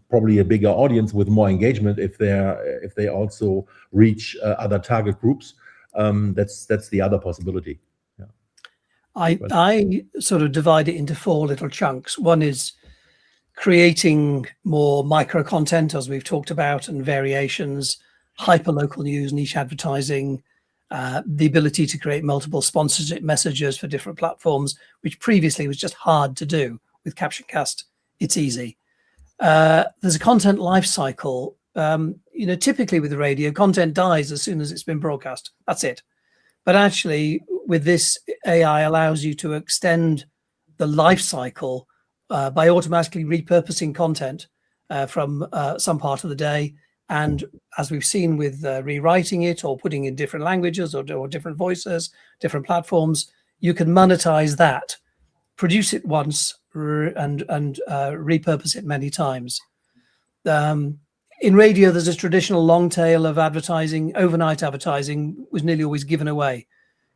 probably a bigger audience with more engagement if they also reach other target groups. That's the other possibility. I sort of divide it into 4 little chunks. One is creating more micro content, as we've talked about, and variations, hyper-local news, niche advertising, the ability to create multiple sponsorship messages for different platforms, which previously was just hard to do. With CaptionCast, it's easy. There's a content life cycle. Typically with the radio, content dies as soon as it's been broadcast. That's it. But actually, with this, AI allows you to extend the life cycle by automatically repurposing content from some part of the day. And as we've seen with rewriting it or putting in different languages or different voices, different platforms, you can monetize that, produce it once and repurpose it many times. In radio, there's a traditional long tail of advertising. Overnight advertising was nearly always given away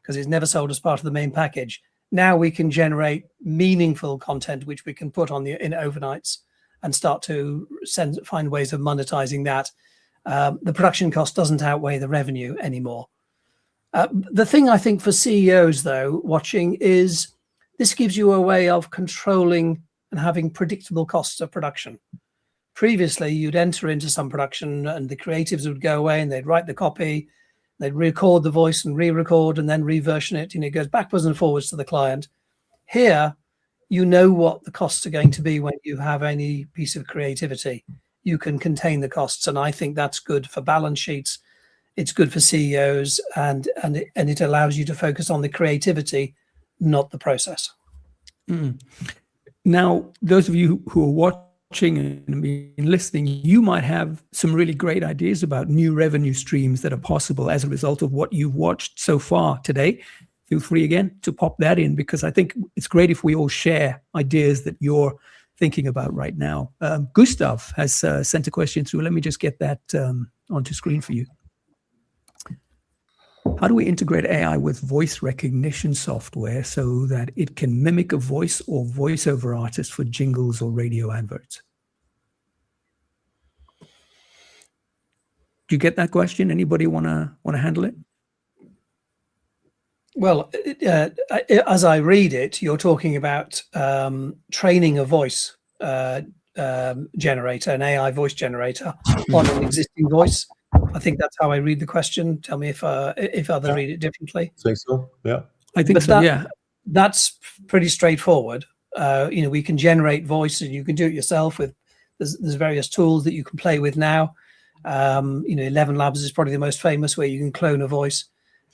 because it's never sold as part of the main package. Now we can generate meaningful content, which we can put on in overnights and start to find ways of monetizing that. The production cost doesn't outweigh the revenue anymore. The thing I think for CEOs, though, watching is this gives you a way of controlling and having predictable costs of production. Previously, you'd enter into some production and the creatives would go away and they'd write the copy, they'd record the voice and re-record and then reversion it. It goes backwards and forwards to the client. Here, you know what the costs are going to be when you have any piece of creativity. You can contain the costs, and I think that's good for balance sheets. It's good for CEOs, and it allows you to focus on the creativity, not the process. Mm. Now, those of you who are watching and been listening, you might have some really great ideas about new revenue streams that are possible as a result of what you've watched so far today. Feel free again to pop that in, because I think it's great if we all share ideas that you're thinking about right now. Gustav has sent a question through. Let me just get that onto screen for you. How do we integrate AI with voice recognition software so that it can mimic a voice or voiceover artist for jingles or radio adverts? Do you get that question? Anybody want to handle it? Well, as I read it, you're talking about training a voice generator, an AI voice generator on an existing voice. I think that's how I read the question. Tell me if others read it differently. Think so? Yeah. I think so. Yeah. That's pretty straightforward. We can generate voice, and you can do it yourself with. There's various tools that you can play with now. 11 Labs is probably the most famous, where you can clone a voice.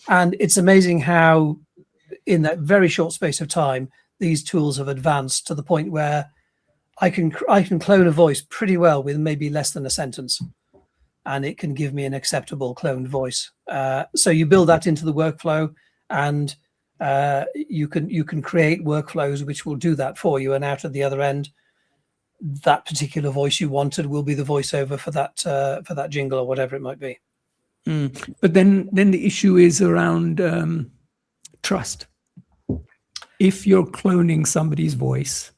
And it's amazing how, in that very short space of time, these tools have advanced to the point where I can clone a voice pretty well with maybe less than a sentence. and it can give me an acceptable cloned voice. So you build that into the workflow, and you can create workflows which will do that for you. And out at the other end, that particular voice you wanted will be the voiceover for that jingle or whatever it might be. But then the issue is around trust. If you're cloning somebody's voice,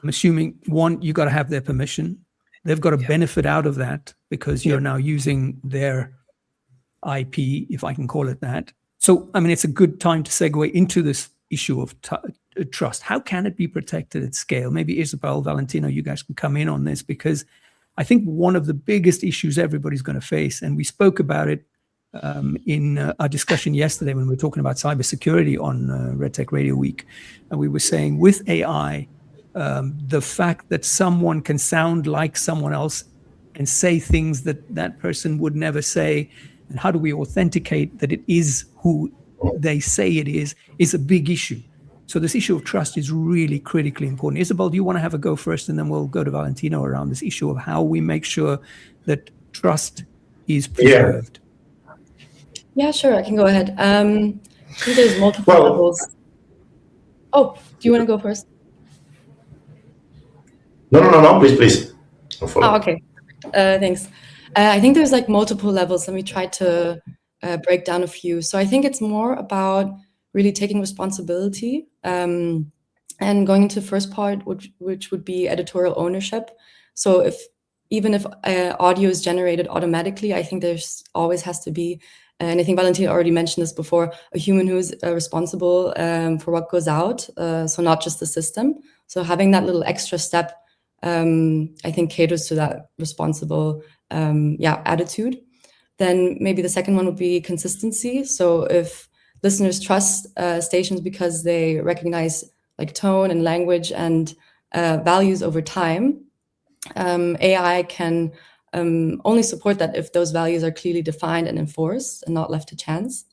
I'm assuming, one, you got to have their permission. They've got to benefit out of that because you're now using their IP, if I can call it that. So, I mean, it's a good time to segue into this issue of trust. How can it be protected at scale? Maybe Isabel, Valentino, you guys can come in on this, because I think one of the biggest issues everybody's going to face, and we spoke about it in our discussion yesterday when we were talking about cybersecurity on Red Tech Radio Week, and we were saying with AI, the fact that someone can sound like someone else and say things that that person would never say, and how do we authenticate that it is who they say it is a big issue. So this issue of trust is really critically important. Isabel, do you want to have a go first, and then we'll go to Valentino around this issue of how we make sure that trust is preserved? Yeah, sure, I can go ahead. I think there's multiple levels. Oh, do you want to go first? No, please. Oh, okay. Thanks. I think there's like multiple levels. Let me try to break down a few. So I think it's more about really taking responsibility and going into the first part, which would be editorial ownership. So even if audio is generated automatically, I think there's always has to be, and I think Valentino already mentioned this before, a human who's responsible for what goes out. So not just the system. So having that little extra step, I think caters to that responsible attitude. Then maybe the second one would be consistency. So if listeners trust stations because they recognize like tone and language and values over time, AI can only support that if those values are clearly defined and enforced and not left to chance.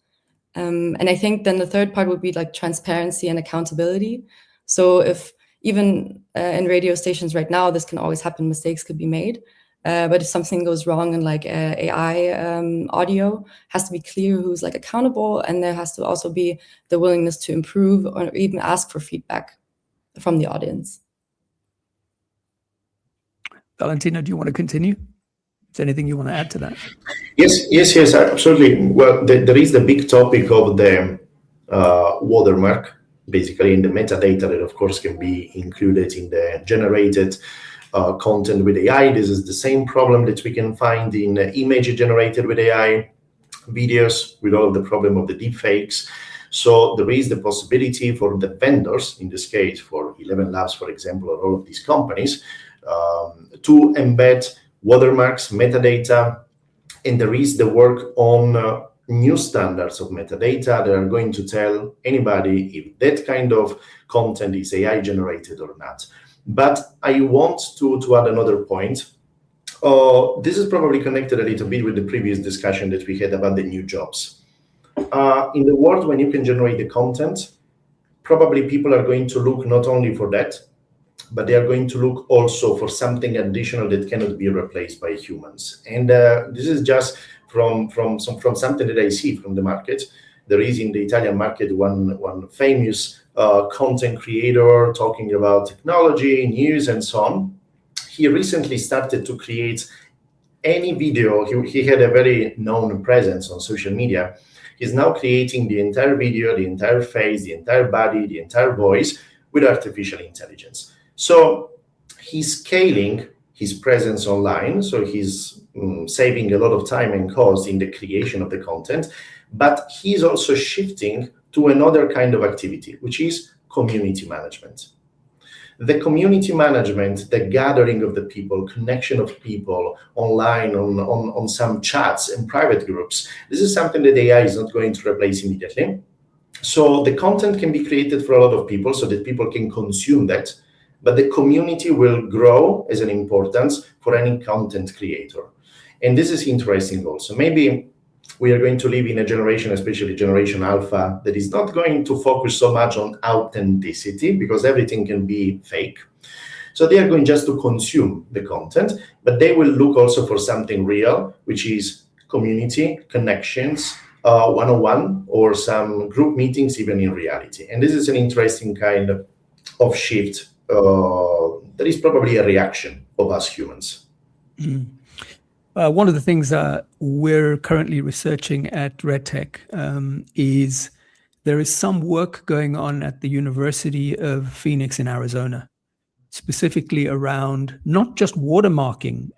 And I think then the third part would be like transparency and accountability. So if even in radio stations right now, this can always happen, mistakes could be made. But if something goes wrong in like AI audio, has to be clear who's like accountable, and there has to also be the willingness to improve or even ask for feedback from the audience. Valentino, do you want to continue? Is there anything you want to add to that? Yes, absolutely. Well, there is the big topic of the watermark, basically in the metadata that, of course, can be included in the generated content with AI. This is the same problem that we can find in image generated with AI, videos with all of the problem of the deepfakes. So there is the possibility for the vendors, in this case for 11 Labs, for example, or all of these companies, to embed watermarks, metadata, and there is the work on new standards of metadata that are going to tell anybody if that kind of content is AI generated or not. But I want to add another point. This is probably connected a little bit with the previous discussion that we had about the new jobs. In the world when you can generate the content, probably people are going to look not only for that, but they are going to look also for something additional that cannot be replaced by humans. And this is just from something that I see from the market. There is in the Italian market one famous content creator talking about technology, news, and so on. He recently started to create any video. He had a very known presence on social media. He's now creating the entire video, the entire face, the entire body, the entire voice with artificial intelligence. So he's scaling his presence online. So he's saving a lot of time and cost in the creation of the content, but he's also shifting to another kind of activity, which is community management. The community management, the gathering of the people, connection of people online on some chats and private groups, this is something that AI is not going to replace immediately. So the content can be created for a lot of people so that people can consume that, but the community will grow as an importance for any content creator. And this is interesting also. Maybe we are going to live in a generation, especially Generation Alpha, that is not going to focus so much on authenticity because everything can be fake. So they are going just to consume the content, but they will look also for something real, which is community, connections, one-on-one, or some group meetings, even in reality. And this is an interesting kind of shift that is probably a reaction of us humans. One of the things we're currently researching at RedTech is there is some work going on at the University of Phoenix in Arizona, specifically around not just watermarking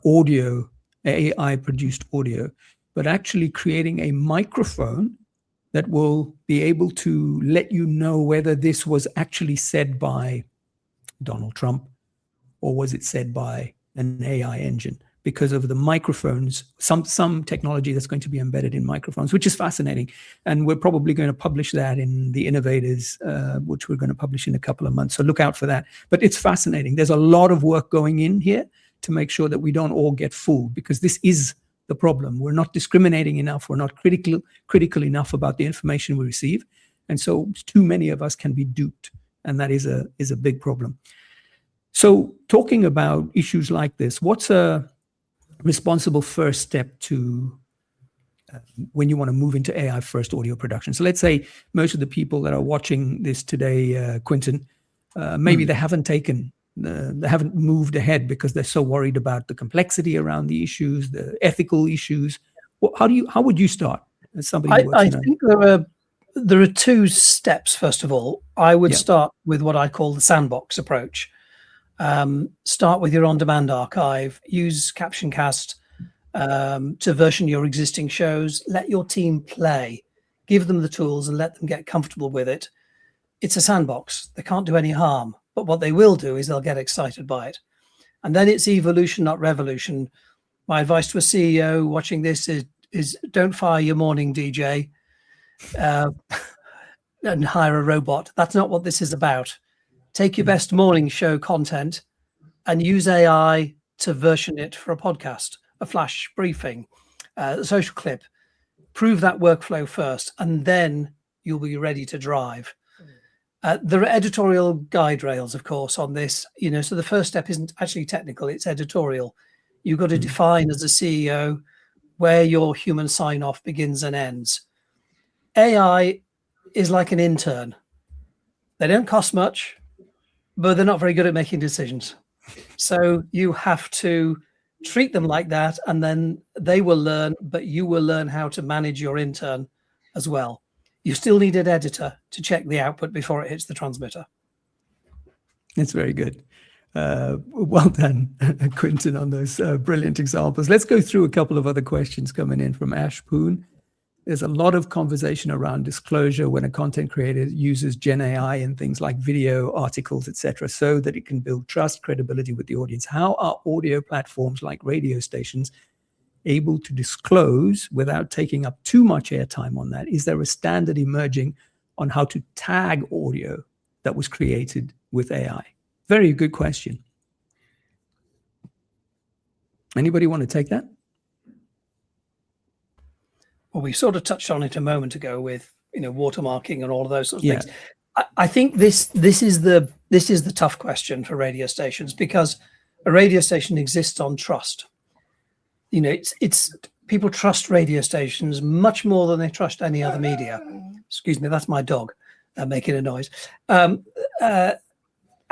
audio, AI-produced audio, but actually creating a microphone that will be able to let you know whether this was actually said by Donald Trump or was it said by an AI engine, because of the microphones, some technology that's going to be embedded in microphones, which is fascinating. And we're probably going to publish that in The Innovators, which we're going to publish in a couple of months. So look out for that. But it's fascinating. There's a lot of work going in here to make sure that we don't all get fooled, because this is the problem. We're not discriminating enough. We're not critical enough about the information we receive. And so too many of us can be duped. And that is a big problem. So talking about issues like this, what's a responsible first step to when you want to move into AI first audio production? So let's say most of the people that are watching this today, Quentin, maybe they haven't moved ahead because they're so worried about the complexity around the issues, the ethical issues. How would you start as somebody? I think there are two steps. First of all, I would start with what I call the sandbox approach. Start with your on-demand archive, use CaptionCast to version your existing shows, let your team play, give them the tools and let them get comfortable with it. It's a sandbox. They can't do any harm, but what they will do is they'll get excited by it. And then it's evolution, not revolution. My advice to a CEO watching this is don't fire your morning DJ and hire a robot. That's not what this is about. Take your best morning show content and use AI to version it for a podcast, a flash briefing, a social clip. Prove that workflow first, and then you'll be ready to drive. There are editorial guide rails, of course, on this. So the first step isn't actually technical; it's editorial. You've got to define as a CEO where your human sign-off begins and ends. AI is like an intern. They don't cost much, but they're not very good at making decisions. So you have to treat them like that, and then they will learn, but you will learn how to manage your intern as well. You still need an editor to check the output before it hits the transmitter. That's very good. Well done, Quentin, on those brilliant examples. Let's go through a couple of other questions coming in from Ash Poon. There's a lot of conversation around disclosure when a content creator uses Gen AI and things like video, articles, etc., so that it can build trust, credibility with the audience. How are audio platforms like radio stations able to disclose without taking up too much airtime on that? Is there a standard emerging on how to tag audio that was created with AI? Very good question. Anybody want to take that? Well, we sort of touched on it a moment ago with watermarking and all of those sorts of things. I think this is the tough question for radio stations, because a radio station exists on trust. It's people trust radio stations much more than they trust any other media. Excuse me, that's my dog making a noise. And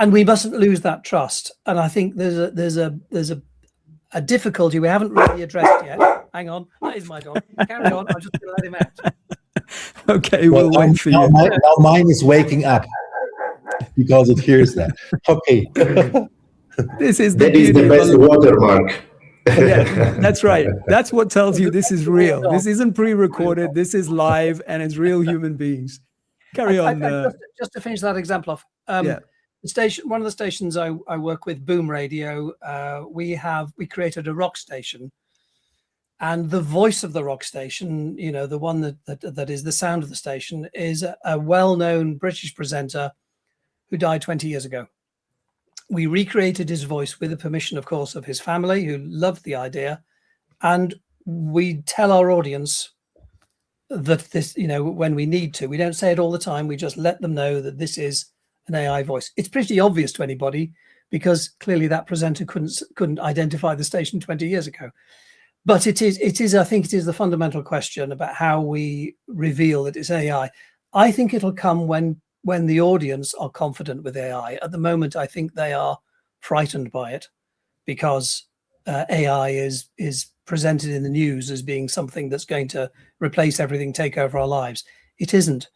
we mustn't lose that trust. And I think there's a difficulty we haven't really addressed yet. Hang on, that is my dog. Carry on, I'm just going to let him out. Okay, we'll wait for you. Now mine is waking up because it hears that. Okay. This is that is the best watermark. Yeah, that's right. That's what tells you this is real. This isn't pre-recorded. This is live, and it's real human beings. Carry on. Just to finish that example off. One of the stations I work with, Boom Radio, we created a rock station, and the voice of the rock station, the one that is the sound of the station, is a well-known British presenter who died 20 years ago. We recreated his voice with the permission, of course, of his family, who loved the idea, and we tell our audience that this, when we need to. We don't say it all the time. We just let them know that this is an AI voice. It's pretty obvious to anybody because clearly that presenter couldn't identify the station 20 years ago. But it is, I think it is the fundamental question about how we reveal that it's AI. I think it'll come when the audience are confident with AI. At the moment, I think they are frightened by it because AI is presented in the news as being something that's going to replace everything, take over our lives. It isn't.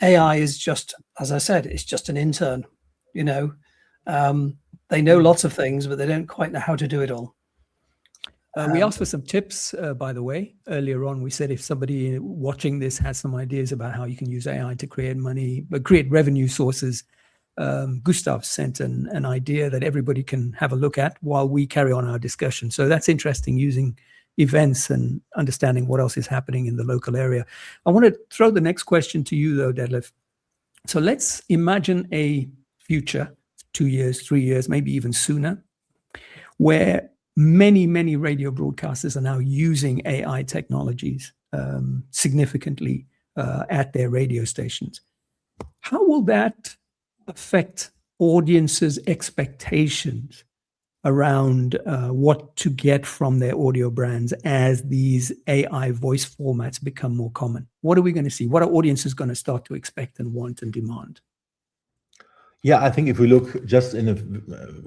AI is just, as I said, it's just an intern. You know, they know lots of things, but they don't quite know how to do it all. We asked for some tips, by the way. Earlier on, we said if somebody watching this has some ideas about how you can use AI to create money, create revenue sources, Gustav sent an idea that everybody can have a look at while we carry on our discussion. So that's interesting, using events and understanding what else is happening in the local area. I want to throw the next question to you, though, Detlef. So let's imagine a future, 2 years, 3 years, maybe even sooner, where many radio broadcasters are now using AI technologies significantly at their radio stations. How will that affect audiences' expectations around what to get from their audio brands as these AI voice formats become more common? What are we going to see? What are audiences going to start to expect and want and demand? Yeah, I think if we look just in a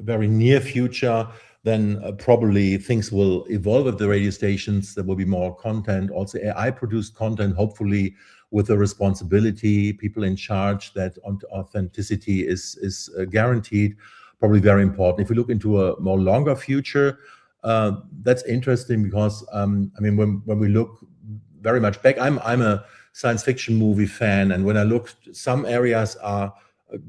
very near future, then probably things will evolve at the radio stations. There will be more content, also AI-produced content, hopefully with a responsibility, people in charge, that authenticity is guaranteed, probably very important. If we look into a more longer future, that's interesting because, I mean, when we look very much back, I'm a science fiction movie fan, and when I look, some areas are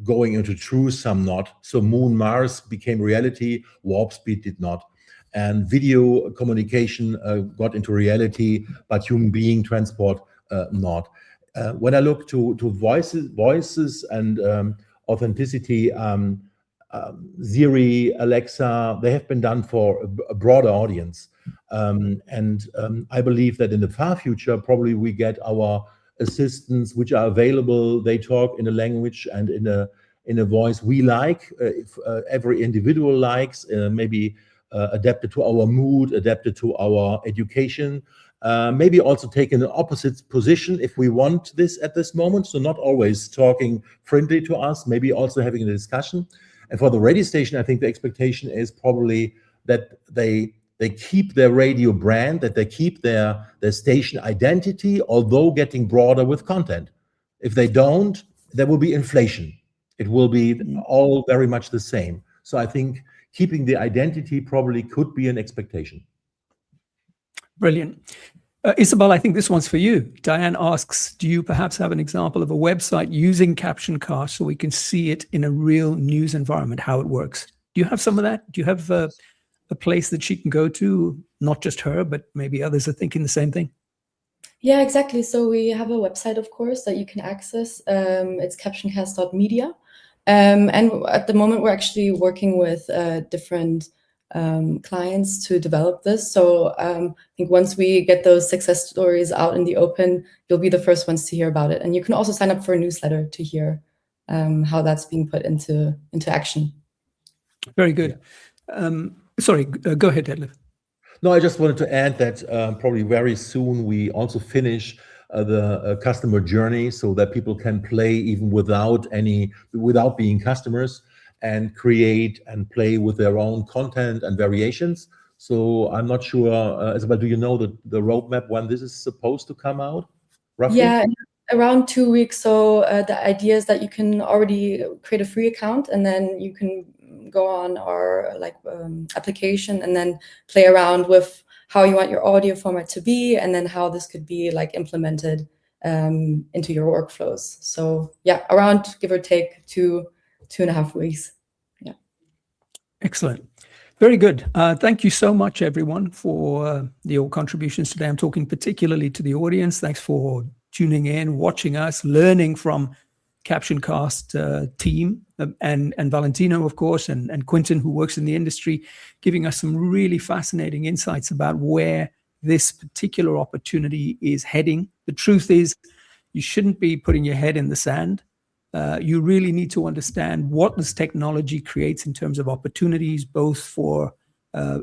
going into truth, some not. So Moon, Mars became reality, warp speed did not. And video communication got into reality, but human being transport not. When I look to voices and authenticity, Siri, Alexa, they have been done for a broader audience. I believe that in the far future, probably we get our assistants which are available. They talk in a language and in a voice we like, if every individual likes, maybe adapted to our mood, adapted to our education, maybe also take an opposite position if we want this at this moment. So not always talking friendly to us, maybe also having a discussion. And for the radio station, I think the expectation is probably that they keep their radio brand, that they keep their station identity, although getting broader with content. If they don't, there will be inflation. It will be all very much the same. So I think keeping the identity probably could be an expectation. Brilliant. Isabel, I think this one's for you. Diane asks, do you perhaps have an example of a website using CaptionCast so we can see it in a real news environment, how it works? Do you have some of that? Do you have a place that she can go to, not just her, but maybe others are thinking the same thing? Yeah, exactly. So we have a website, of course, that you can access. It's captioncast.media. And at the moment, we're actually working with different clients to develop this. So I think once we get those success stories out in the open, you'll be the first ones to hear about it. And you can also sign up for a newsletter to hear how that's being put into action. Very good. Sorry, go ahead, Detlef. No, I just wanted to add that probably very soon we also finish the customer journey so that people can play even without being customers and create and play with their own content and variations. So I'm not sure, Isabel, do you know the roadmap when this is supposed to come out, roughly? Yeah, around 2 weeks. So the idea is that you can already create a free account and then you can go on our application and then play around with how you want your audio format to be and then how this could be implemented into your workflows. So yeah, around, give or take, 2.5 weeks. Yeah. Excellent. Very good. Thank you so much, everyone, for your contributions today. I'm talking particularly to the audience. Thanks for tuning in, watching us, learning from CaptionCast team and Valentino, of course, and Quentin, who works in the industry, giving us some really fascinating insights about where this particular opportunity is heading. The truth is, you shouldn't be putting your head in the sand. you really need to understand what this technology creates in terms of opportunities, both for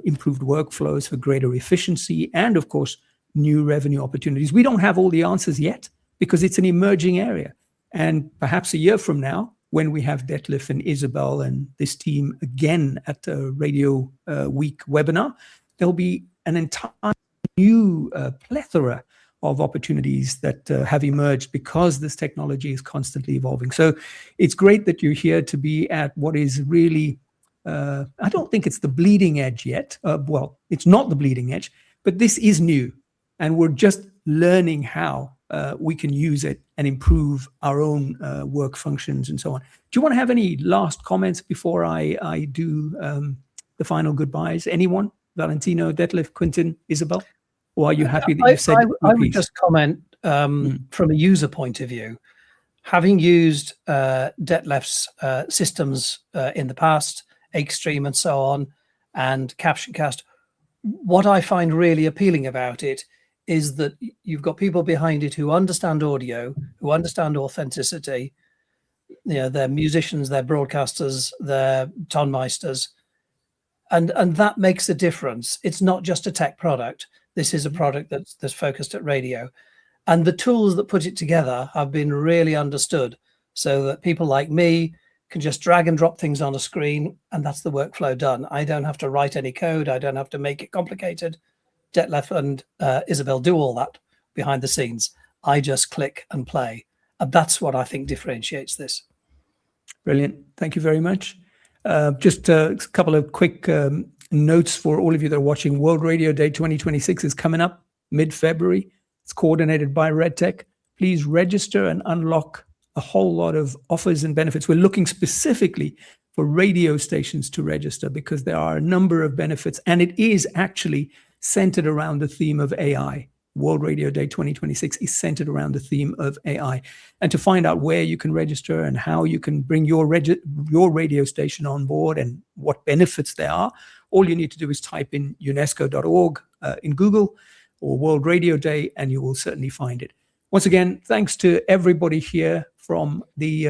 improved workflows, for greater efficiency, and of course, new revenue opportunities. We don't have all the answers yet because it's an emerging area. And perhaps a year from now, when we have Detlef and Isabel and this team again at the Radio Week webinar, there'll be an entire new plethora of opportunities that have emerged because this technology is constantly evolving. So it's great that you're here to be at what is really, I don't think it's the bleeding edge yet. Well, it's not the bleeding edge, but this is new. And we're just learning how we can use it and improve our own work functions and so on. Do you want to have any last comments before I do the final goodbyes? Anyone? Valentino, Detlef, Quentin, Isabel? Or are you happy that you said I would just comment from a user point of view. Having used Detlef's systems in the past, Extreme and so on, and CaptionCast, what I find really appealing about it is that you've got people behind it who understand audio, who understand authenticity. You know, they're musicians, they're broadcasters, they're tonmeisters, and that makes a difference. It's not just a tech product. This is a product that's focused at radio, and the tools that put it together have been really understood, so that people like me can just drag and drop things on a screen, and that's the workflow done. I don't have to write any code. I don't have to make it complicated. Detlef and Isabel do all that behind the scenes. I just click and play. And that's what I think differentiates this. Brilliant. Thank you very much. Just a couple of quick notes for all of you that are watching. World Radio Day 2026 is coming up mid-February. It's coordinated by RedTech. Please register and unlock a whole lot of offers and benefits. We're looking specifically for radio stations to register because there are a number of benefits, and it is actually centered around the theme of AI. World Radio Day 2026 is centered around the theme of AI. And to find out where you can register and how you can bring your radio station on board and what benefits there are, all you need to do is type in unesco.org in Google or World Radio Day, and you will certainly find it. Once again, thanks to everybody here from the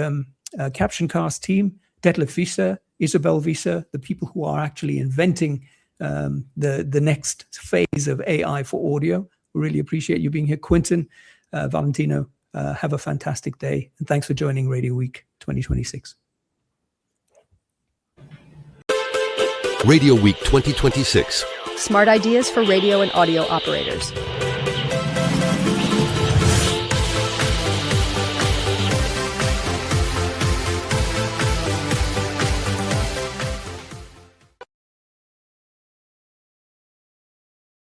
CaptionCast team, Detlef Wiese, Isabel Wiese, the people who are actually inventing the next phase of AI for audio. We really appreciate you being here. Quentin, Valentino, have a fantastic day. And thanks for joining Radio Week 2026. Radio Week 2026. Smart ideas for radio and audio operators.